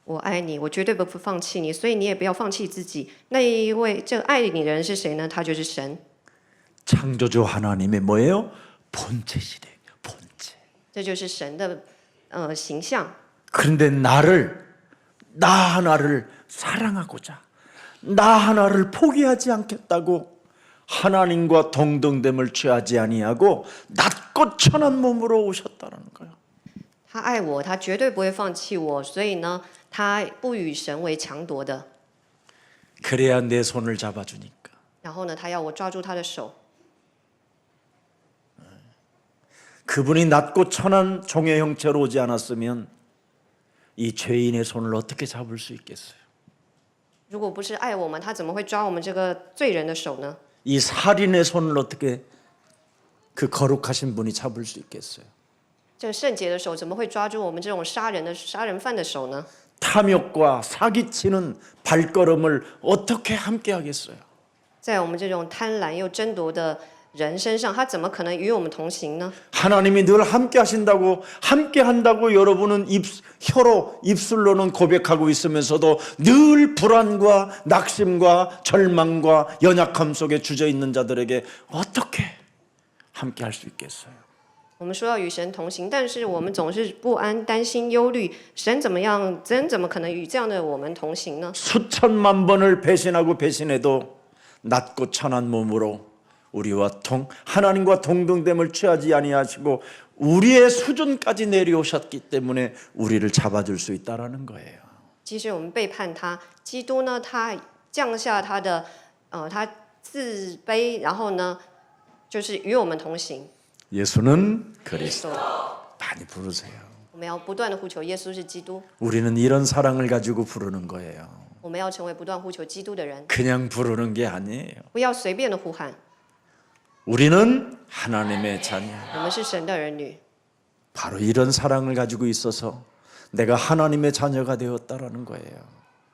我爱你，我绝对不会放弃你，所以你也不要放弃自己。那一位这爱你的人是谁呢？他就是神。 창조주 하나님의 뭐예요? 본체시래. 본체. 这就是神的形象。 그런데 나 하나를 사랑하고자 나 하나를 포기하지 않겠다고 하나님과 동등됨을 취하지 아니하고 낮고 천한 몸으로 오셨다는 거예요. 他爱我，他绝对不会放弃我，所以呢，他不与神为强夺的。 그래야 내 손을 잡아주니까. 然后呢，他要我抓住他的手。 그분이 낮고 천한 종의 형체로 오지 않았으면 이 죄인의 손을 어떻게 잡을 수 있겠어요? 如果不是爱我们，他怎么会抓我们这个罪人的手呢？ 이 살인의 손을 어떻게 그 거룩하신 분이 잡을 수 있겠어요? 这个圣洁的手怎么会抓住我们这种杀人犯的手呢？ 탐욕과 사기치는 발걸음을 어떻게 함께 하겠어요? 在我们这种贪婪又争夺的人身上，他怎么可能与我们同行呢？ 하나님이 늘 함께 하신다고 함께 한다고 여러분은 혀로 입술로는 고백하고 있으면서도 늘 불안과 낙심과 절망과 연약함 속에 주저 있는 자들에게 어떻게 함께 할 수 있겠어요? 我们说要与神同行，但是我们总是不安、担心、忧虑。神怎么样？真怎么可能与这样的我们同行呢？ 수천만 번을 배신하고 배신해도 낮고 천한 몸으로 우리와 하나님과 동등됨을 취하지 아니하시고 우리의 수준까지 내려오셨기 때문에 우리를 잡아줄 수 있다라는 거예요. 即使我们背叛他，基督呢，他降下他的他自卑，然后呢，就是与我们同行。 예수는 그리스도. 많이 부르세요. 我们要不断的呼求耶稣是基督， 우리는 이런 사랑을 가지고 부르는 거예요. 我们要成为不断呼求基督的人， 그냥 부르는 게 아니에요. 不要随便的呼喊。 우리는 하나님의 자녀. 我们是神的儿女， 바로 이런 사랑을 가지고 있어서 내가 하나님의 자녀가 되었다라는 거예요.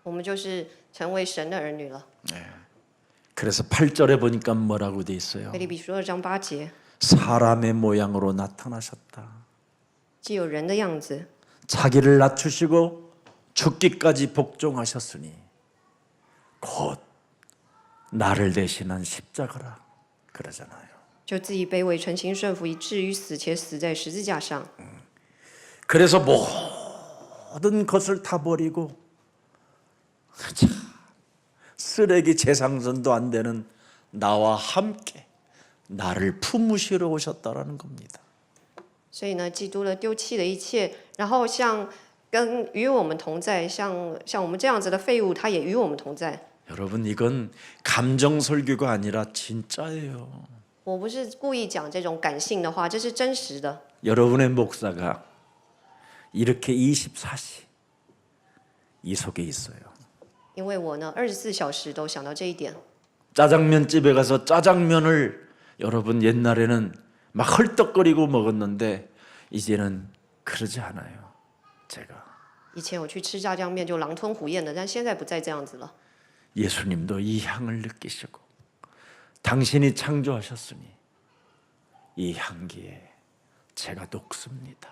我们就是成为神的儿女了。 그래서 8절에 보니까 뭐라고 돼 있어요? 腓立比书2章8节， 사람의 모양으로 나타나셨다. 既有人的样子， 자기를 낮추시고 죽기까지 복종하셨으니 곧 나를 대신한 십자가라 그러잖아요. 就自己卑微，诚心顺服，以至于死，且死在十字架上。 그래서 모든 것을 다 버리고 쓰레기 재상전도 안 되는 나와 함께 나를 품으시러 오셨다라는 겁니다. 所以呢，基督呢丢弃了一切，然后跟与我们同在，像我们这样子的废物，他也与我们同在。 여러분 이건 감정 설교가 아니라 진짜예요. 我不是故意讲这种感性的话，这是真实的。 여러분의 목사가 이렇게 24시 이 속에 있어요. 因为我呢24小时都想到这一点。 짜장면 집에 가서 짜장면을 여러분 옛날에는 막 헐떡거리고 먹었는데 이제는 그러지 않아요. 제가 以前我去吃炸酱面就狼吞虎咽的，但现在不再这样子了。 예수님도 이 향을 느끼시고 당신이 창조하셨으니 이 향기에 제가 녹습니다.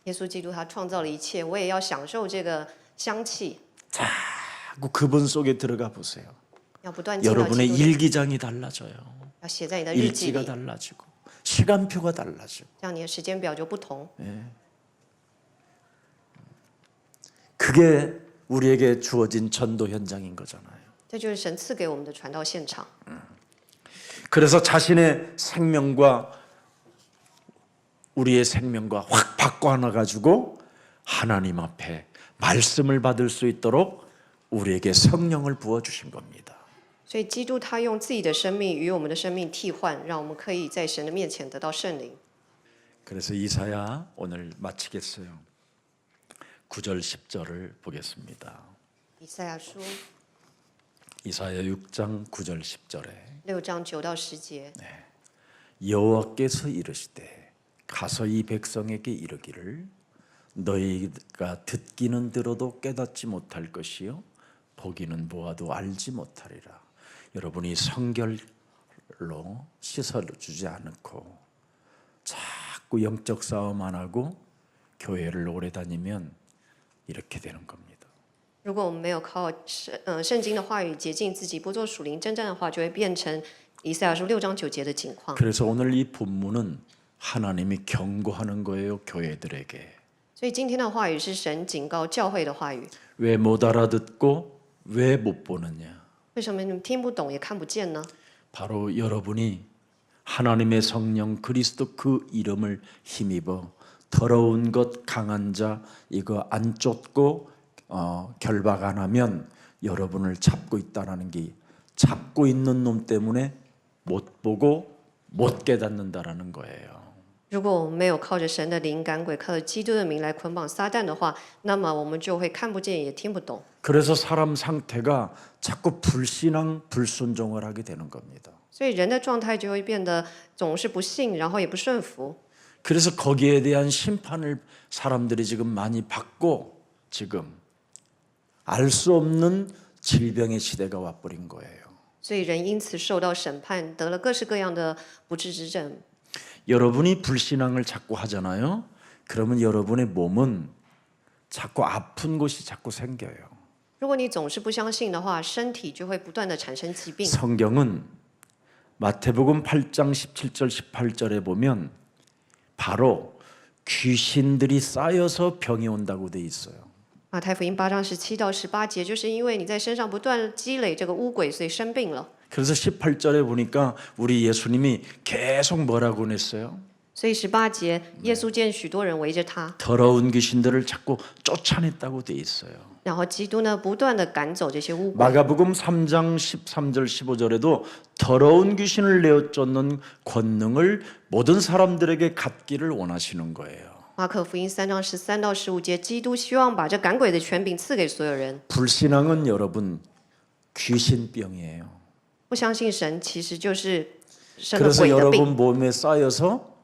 耶稣基督他创造了一切，我也要享受这个香气， 자꾸 그분 속에 들어가 보세요. 要不断进到 여러분의 基督里， 일기장이 달라져요. 要写在你的日记 일지가 里， 달라지고 시간표가 달라지고 这样你的时间表就不同。 그게 우리에게 주어진 전도 현장인 거잖아요. 这就是神赐给我们的传道现场。 그래서 자신의 생명과 우리의 생명과 확 바꿔놔 가지고 하나님 앞에 말씀을 받을 수 있도록 우리에게 성령을 부어 주신 겁니다. 所以基督他用自己的生命与我们的生命替换，让我们可以在神的面前得到圣灵。 그래서 이사야 오늘 마치겠어요. 9절 10절을 보겠습니다. 以赛亚书 이사야 6장 9절 10절에 6章9到10节， 여호와께서 이르시되 가서 이 백성에게 이르기를 너희가 듣기는 들어도 깨닫지 못할 것이요 보기는 보아도 알지 못하리라. 여러분이 성결로 씻어주지 않고 자꾸 영적 싸움 안 하고 교회를 오래 다니면 이렇게 되는 겁니다. 如果我们没有靠圣经的话语洁净自己，不做属灵征战的话，就会变成以赛亚书6章9节的情况。 그래서 오늘 이 본문은 하나님이 경고하는 거예요, 교회들에게. 所以今天的话语是神警告教会的话语。 왜 못 알아듣고 왜 못 보느냐? 为什么你们听不懂也看不见呢？ 바로 여러분이 하나님의 성령 그리스도 그 이름을 힘입어 더러운 것 강한 자 이거 안 쫓고 결박 안 하면 여러분을 잡고 있다라는 게 잡고 있는 놈 때문에 못 보고 못 깨닫는다라는 거예요. 如果我们没有靠着神的灵赶鬼，靠着基督的名来捆绑撒旦的话，那么我们就会看不见也听不懂。 그래서 사람 상태가 자꾸 불신앙 불순종을 하게 되는 겁니다. 所以人的状态就会变得总是不信，然后也不顺服。 그래서 거기에 대한 심판을 사람들이 지금 많이 받고 지금 알 수 없는 질병의 시대가 와버린 거예요. 所以人因此受到审判，得了各式各样的不治之症。 여러분이 불신앙을 자꾸 하잖아요. 그러면 여러분의 몸은 자꾸 아픈 곳이 자꾸 생겨요. 如果你总是不相信的话，身体就会不断的产生疾病。 성경은 마태복음 8장 17절 18절에 보면 바로 귀신들이 쌓여서 병이 온다고 돼 있어요. 马太福音8章17到18节，就是因为你在身上不断积累这个污鬼，所以生病了。 그래서 18절에 보니까 우리 예수님이 계속 뭐라고 했어요? 所以18节，耶稣见许多人围着他， 더러운 귀신들을 자꾸 쫓아냈다고 돼 있어요. 然后基督呢不断的赶走这些污鬼。 마가복음 3장 13절 15절에도 더러운 귀신을 내어 쫓는 권능을 모든 사람들에게 갖기를 원하시는 거예요. 马可福音3章13到15节，基督希望把这赶鬼的权柄赐给所有人。 불신앙은 여러분 귀신병이에요. 不相信神，其实就是生了 그래서 鬼的 여러분 病。 몸에 쌓여서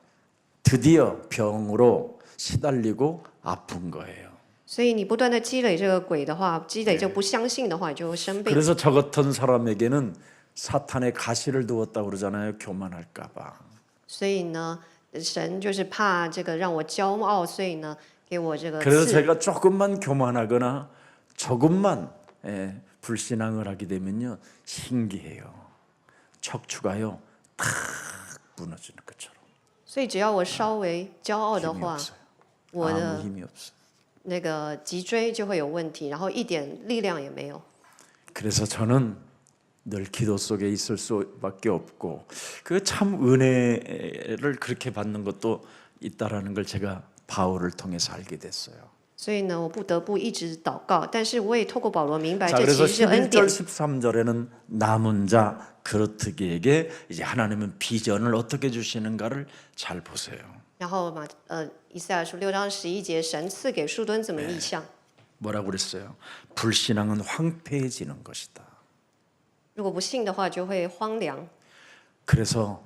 드디어 병으로 시달리고 아픈 거예요. 所以你不断的积累这个鬼的话，积累这个不相信的话，你就会生病。 그래서 저 같은 사람에게는 사탄의 가시를 두었다고 그러잖아요. 교만할까 봐. 所以呢，神就是怕这个让我骄傲，所以呢，给我这个 그래서 刺。 제가 조금만 교만하거나 조금만 불신앙을 하게 되면요 신기해요. 척추가요 탁 무너지는 것처럼. 所以只要我稍微骄傲的 힘이 话， 없어요. 我 아무 的 힘이 없어요. 那个脊椎就会有问题，然后一点力量也没有。 그래서 저는 늘 기도 속에 있을 수밖에 없고 그 참 은혜를 그렇게 받는 것도 있다라는 걸 제가 바울을 통해서 알게 됐어요. 所以呢，我不得不一直祷告，但是我也透过保罗明白， 자, 这 그래서 其实是恩 11절 典。 13절에는 남은 자 그르트기에게 이제 하나님은 비전을 어떻게 주시는가를 잘 보세요. 然后嘛，以赛亚书6章11节，神赐给树墩怎么意象？ 뭐라고 그랬어요? 불신앙은 황폐해지는 것이다. 如果不信的话，就会荒凉。 그래서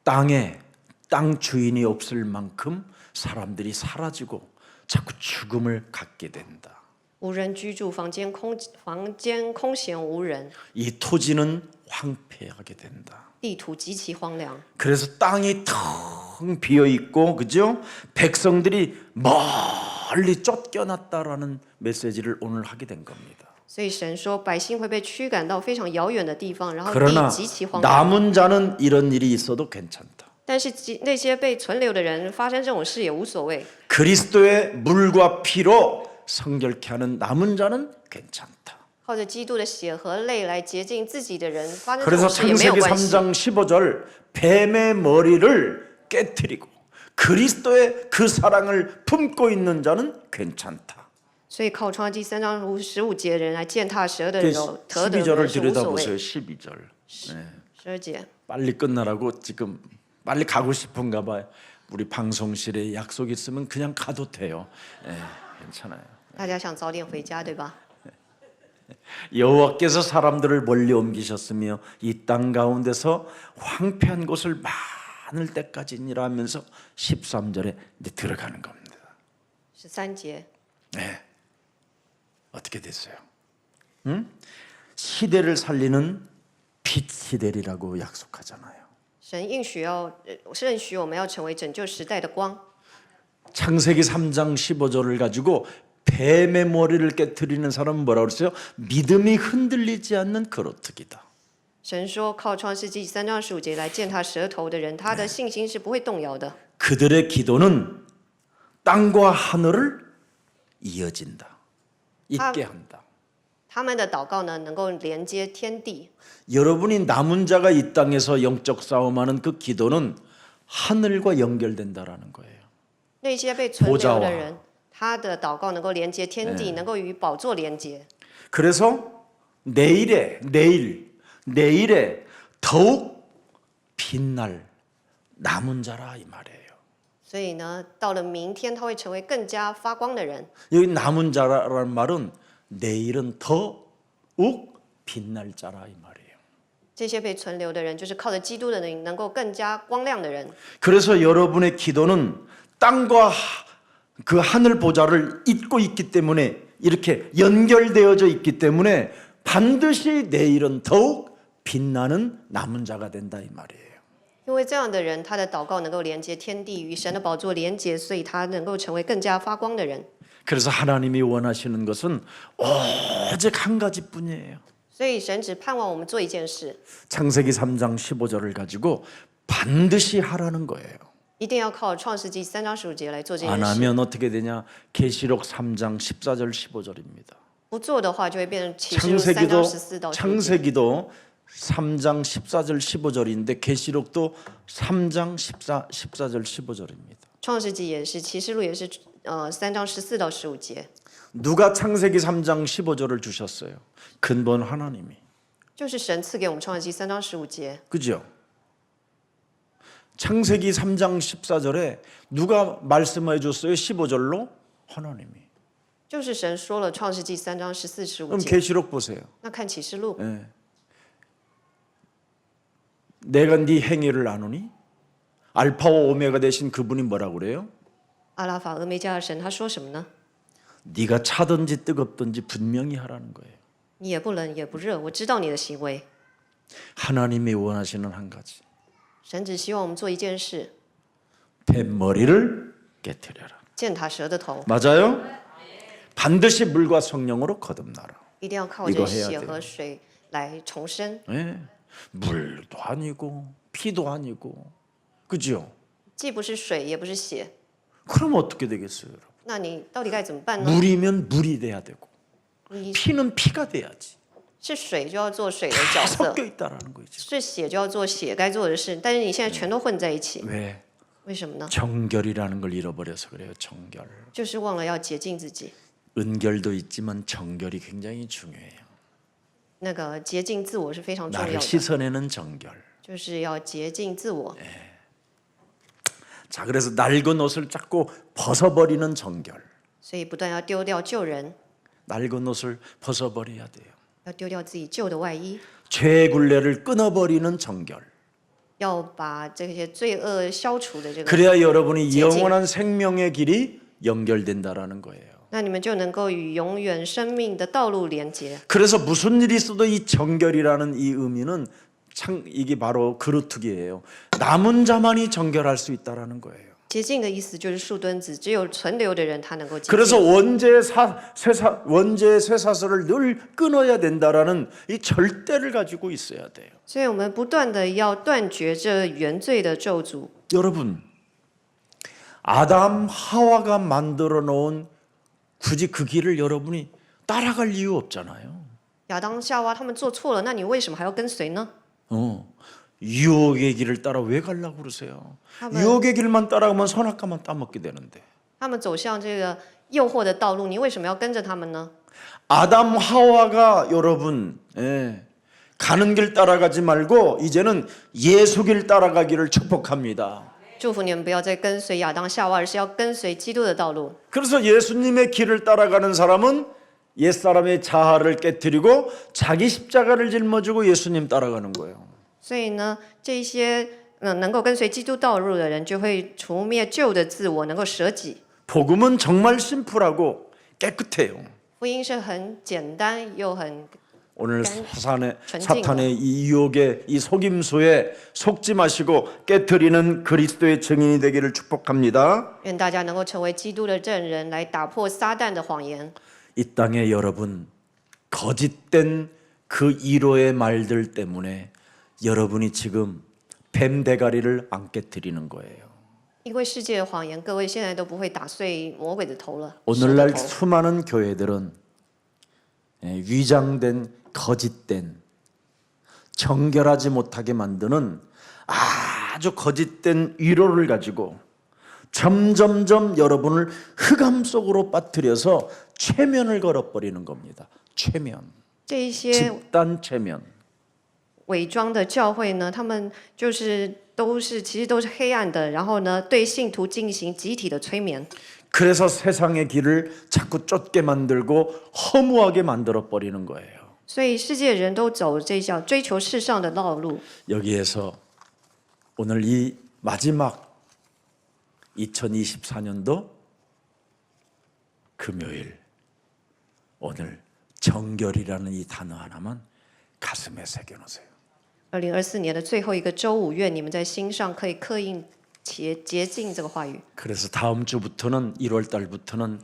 땅에 땅 주인이 없을 만큼 사람들이 사라지고 자꾸 죽음을 갖게 된다. 无人居住，房间空闲无人， 이 토지는 황폐하게 된다. 地土极其荒凉。 그래서 땅이 텅 비어 있고 그죠? 백성들이 멀리 쫓겨났다라는 메시지를 오늘 하게 된 겁니다. 所以神说，百姓会被驱赶到非常遥远的地方，然后 그러나 地极其荒凉。 남은 자는 이런 일이 있어도 괜찮다. 但是那些被存留的人，发生这种事也无所谓。 그리스도의 물과 피로 성결케 하는 남은 자는 괜찮다. 靠着基督的血和泪来洁净自己的人，发生这 그래서 种事也没有 창세기 关系。 3장 15절 뱀의 머리를 깨뜨리고 그리스도의 그 사랑을 품고 있는 자는 괜찮다. 所以靠创记3章15节人来践踏蛇的人，得的 12절을 人是无所谓。 들여다보세요. 12절. 12节， 빨리 끝나라고 지금 빨리 가고 싶은가 봐요. 우리 방송실에 약속 있으면 그냥 가도 돼요. 괜찮아요. 大家想早点回家，对吧？ 여호와께서 사람들을 멀리 옮기셨으며 이 땅 가운데서 황폐한 곳을 많을 때까지니라 하면서 13절에 이제 들어가는 겁니다. 13节， 네. 어떻게 됐어요? 시대를 살리는 빛 시대리라고 약속하잖아요. 神应许我们要成为拯救时代的光。 창세기 3장 15절을 가지고 뱀의 머리를 깨뜨리는 사람은 뭐라고 그랬어요? 믿음이 흔들리지 않는 그로트기다. 神说，靠创世纪3章15节来践踏舌头的人，他的信心是不会动摇的。 그들의 기도는 땅과 하늘을 이어진다. 있게 한다. 他们的祷告呢，能够连接天地。 여러분이 남은 자가 이 땅에서 영적 싸움하는 그 기도는 하늘과 연결된다라는 거예요. 那些被存留的人，他的祷告能够连接天地，能够与宝座连接。 그래서 내일에 더욱 빛날 남은 자라 이 말이에요. 所以呢，到了明天，他会成为更加发光的人。 여기 남은 자라는 말은 내일은 더욱 빛날 자라 이 말이에요. 这些被存留的人，就是靠着基督的灵，能够更加光亮的人。 그래서 여러분의 기도는 땅과 그 하늘 보좌를 잇고 있기 때문에 이렇게 연결되어져 있기 때문에 반드시 내일은 더욱 빛나는 남은 자가 된다 이 말이에요. 因为这样的人，他的祷告能够连接天地，与神的宝座连接，所以他能够成为更加发光的人。 그래서 하나님이 원하시는 것은 오직 한 가지뿐이에요. 所以神只盼望我们做一件事， 창세기 3장 15절을 가지고 반드시 하라는 거예요. 一定要靠创世纪3章15节来做这 안 件事。 하면 어떻게 되냐? 계시록 3장 14절 15절입니다. 不做的话，就会变成启示录3章14到15节。 창세기도 3장 14절 15절인데 계시록도 3장 14절 15절입니다. 创世纪也是，启示录也是，3章14到15节。 누가 창세기 3장 15절을 주셨어요? 근본 하나님이. 就是神赐给我们创世纪3章15节。 그죠? 창세기 3장 14절에 누가 말씀해 줬어요? 15절로 하나님이. 就是神说了创世纪3章14、15 그럼 节。 계시록 보세요. 那看启示录， 내가 네 행위를 아노니 알파와 오메가 되신 그분이 뭐라고 그래요? 阿拉法、俄梅加的神他说什么呢？ 네가 차든지 뜨겁든지 분명히 하라는 거예요. 你也不冷也不热，我知道你的行为。 하나님이 원하시는 한 가지. 神只希望我们做一件事， 뱀머리를 깨뜨려라. 践踏蛇的头， 맞아요? 반드시 물과 성령으로 거듭나라. 一定要靠着血和水来重生。 네. 물도 아니고 피도 아니고 그죠? 既不是水，也不是血， 그럼 어떻게 되겠어요, 여러분? 那你到底该怎么办呢？ 물이면 물이 돼야 되고 你 피는 피가 돼야지. 是水就要做水的角 다 色， 섞여 있다라는 거죠. 是血就要做血该做的事，但是你现在全都混在一起， 왜? 为什么呢？ 정결이라는 걸 잃어버려서 그래요. 정결. 就是忘了要洁净自己。 은결도 있지만 정결이 굉장히 중요해요. 那个洁净自我是非常重要 나를 的， 씻어내는 정결. 就是要洁净自我。 자, 그래서 낡은 옷을 자꾸 벗어버리는 정결. 所以不断要丢掉旧人， 낡은 옷을 벗어버려야 돼요. 要丢掉自己旧的外衣， 죄의 굴레를 끊어버리는 정결. 要把这些罪恶消除的这个， 그래야 여러분이 제진. 영원한 생명의 길이 연결된다라는 거예요. 那你们就能够与永远生命的道路连接。 그래서 무슨 일이 있어도 이 정결이라는 이 의미는 참 이게 바로 그루트기예요. 남은 자만이 정결할 수 있다라는 거예요. 洁净的意思就是树墩子，只有存留的人他能够洁 그래서 净。 원죄의 쇠사슬을 늘 끊어야 된다라는 이 절대를 가지고 있어야 돼요. 所以我们不断的要断绝这原罪的咒诅。 여러분, 아담 하와가 만들어 놓은 굳이 그 길을 여러분이 따라갈 이유 없잖아요. 亚当夏娃他们做错了，那你为什么还要跟随呢？ 유혹의 길을 따라 왜 가려고 그러세요? 아멘. 유혹의 길만 따라가면 선악과만 따먹게 되는데. 他们走向这个诱惑的道路，你为什么要跟着他们呢？ 아담 하와가 여러분 가는 길 따라가지 말고 이제는 예수 길 따라가기를 축복합니다. 祝福你们不要再跟随亚当夏娃，而是要跟随基督的道路。 그래서 예수님의 길을 따라가는 사람은 옛사람의 자아를 깨뜨리고 자기 십자가를 짊어지고 예수님 따라가는 거예요. 所以呢，这些能够跟随基督道路的人，就会除灭旧的自我，能够舍己。 복음은 정말 심플하고 깨끗해요. 福音是很简单又很 오늘 전쟁. 사탄의 이 유혹의 이 속임수에 속지 마시고 깨뜨리는 그리스도의 증인이 되기를 축복합니다. 愿大家能够成为基督的证人，来打破撒旦的谎言。 이 땅에 여러분 거짓된 그 이로의 말들 때문에 여러분이 지금 뱀 대가리를 안 깨뜨리는 거예요. 因为世界的谎言，各位现在都不会打碎魔鬼的头了。 오늘날 蛇的头 수많은 교회들은 위장된 거짓된 정결하지 못하게 만드는 아주 거짓된 위로를 가지고 점점점 여러분을 흑암 속으로 빠뜨려서 최면을 걸어버리는 겁니다. 최면, 这一些 집단 최면. 伪装的教会呢，他们就是其实都是黑暗的，然后呢，对信徒进行集体的催眠。 그래서 세상의 길을 자꾸 쫓게 만들고 허무하게 만들어 버리는 거예요. 所以世界人都走这条追求世上的道路。 여기에서 오늘 이 마지막 2024년도 금요일 오늘 정결이라는 이 단어 하나만 가슴에 새겨놓으세요. 2024年的最后一个周五，愿你们在心上可以刻印洁净这个话语。 그래서 다음 주부터는 1월 달부터는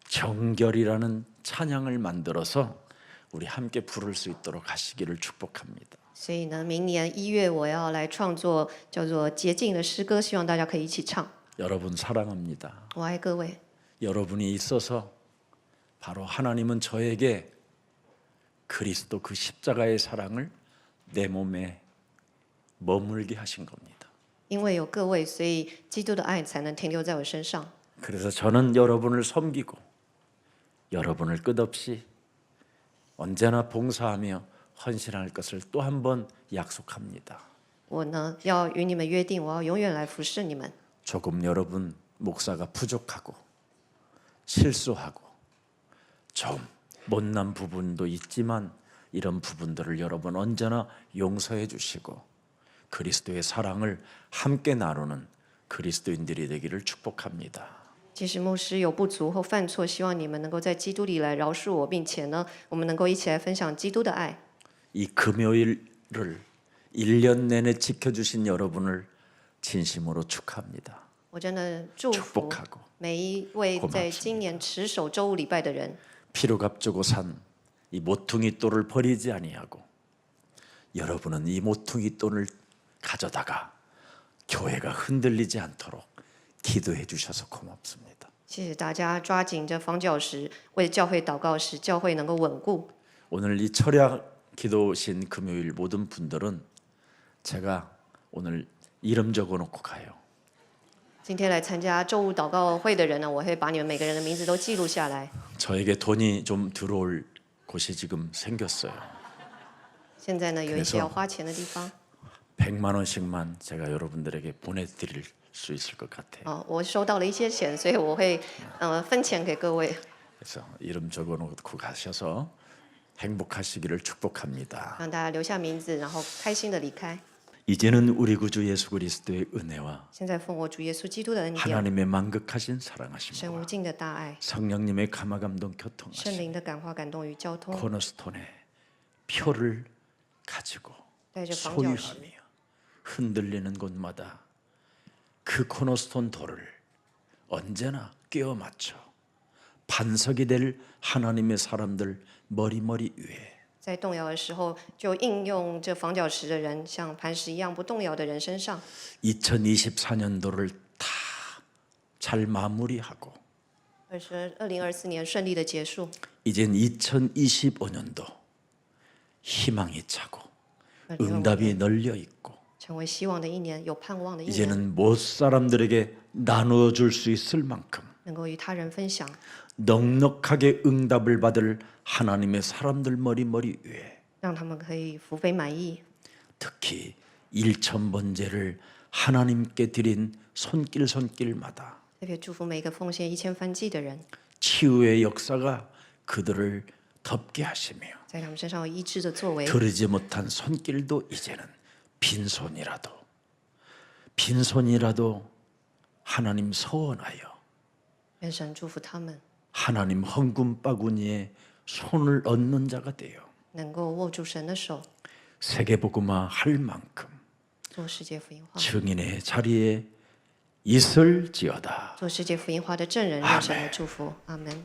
정결이라는 찬양을 만들어서 우리 함께 부를 수 있도록 하시기를 축복합니다. 所以呢，明年1月我要来创作叫做洁净的诗歌，希望大家可以一起唱。 여러분 사랑합니다. 我爱各位， 여러분이 있어서 바로 하나님은 저에게 그리스도 그 십자가의 사랑을 내 몸에 머물게 하신 겁니다. 因为有各位，所以基督的爱才能停留在我身上。 그래서 저는 여러분을 섬기고 여러분을 끝없이 언제나 봉사하며 헌신할 것을 또 한 번 약속합니다. 我呢，要与你们约定，我要永远来服侍你们。 조금 여러분 목사가 부족하고 실수하고 좀 못난 부분도 있지만 이런 부분들을 여러분 언제나 용서해 주시고 그리스도의 사랑을 함께 나누는 그리스도인들이 되기를 축복합니다. 即使牧师有不足或犯错，希望你们能够在基督里来饶恕我，并且呢，我们能够一起来分享基督的爱。 이 금요일을 1년 내내 지켜주신 여러분을 진심으로 축하합니다. 我真的祝福 축복하고 每一位在今年持守周五礼拜的人。 피로 값주고 산 이 모퉁이 돌을 버리지 아니하고 여러분은 이 모퉁이 돌을 가져다가 교회가 흔들리지 않도록 기도해 주셔서 고맙습니다. 谢谢大家抓紧这方教石，为教会祷告，使教会能够稳固。 오늘 이 철야 기도신 금요일 모든 분들은 제가 오늘 이름 적어놓고 가요. 今天来参加周五祷告会的人呢，我会把你们每个人的名字都记录下来。 저에게 돈이 좀 들어올 곳이 지금 생겼어요. 现在呢，有一些要花钱的地方。 100만 원씩만 제가 여러분들에게 보내드릴 수 있을 것 같아요. 我收到了一些钱，所以我会分钱给各位， 그래서 이름 적어놓고 가셔서 행복하시기를 축복합니다. 让大家留下名字，然后开心的离开。 이제는 우리 구주 예수 그리스도의 은혜와 现在奉我主耶稣基督的恩典， 하나님의 만극하신 神 사랑하심과 无尽的大爱， 성령님의 감화감동 圣 교통하심 灵的感化感动与交通， 코너스톤의 표를 가지고 带着房角石， 소유하며 흔들리는 곳마다 그 코너스톤 돌을 언제나 끼워 맞춰 반석이 될 하나님의 사람들 머리 위에 在动摇的时候，就应用这房角石的人，像磐石一样不动摇的人身上。 2024년도를 다 잘 마무리하고 2024年顺利的结束， 이젠 2025년도 희망이 차고 2025 응답이 널려 있고 成为希望的一年，有盼望的一年， 이제는 못 사람들에게 나누어 줄 수 있을 만큼 能够与他人分享， 넉넉하게 응답을 받을 하나님의 사람들 머리 위에 让他们可以福杯满溢。 특히 1000번제를 하나님께 드린 손길마다 特别祝福每个奉献1000番祭的人， 치유의 역사가 그들을 덮게 하시며 在他们身上有医治的作为， 드리지 못한 손길도 이제는 빈손이라도 하나님 서원하여 愿神祝福他们， 하나님 헌금 바구니에 손을 얹는 자가 되어 能够握住神的手， 세계복음화 할 만큼 做世界福音化， 증인의 자리에 있을지어다. 做世界福音化的证人，愿神来祝福，阿门。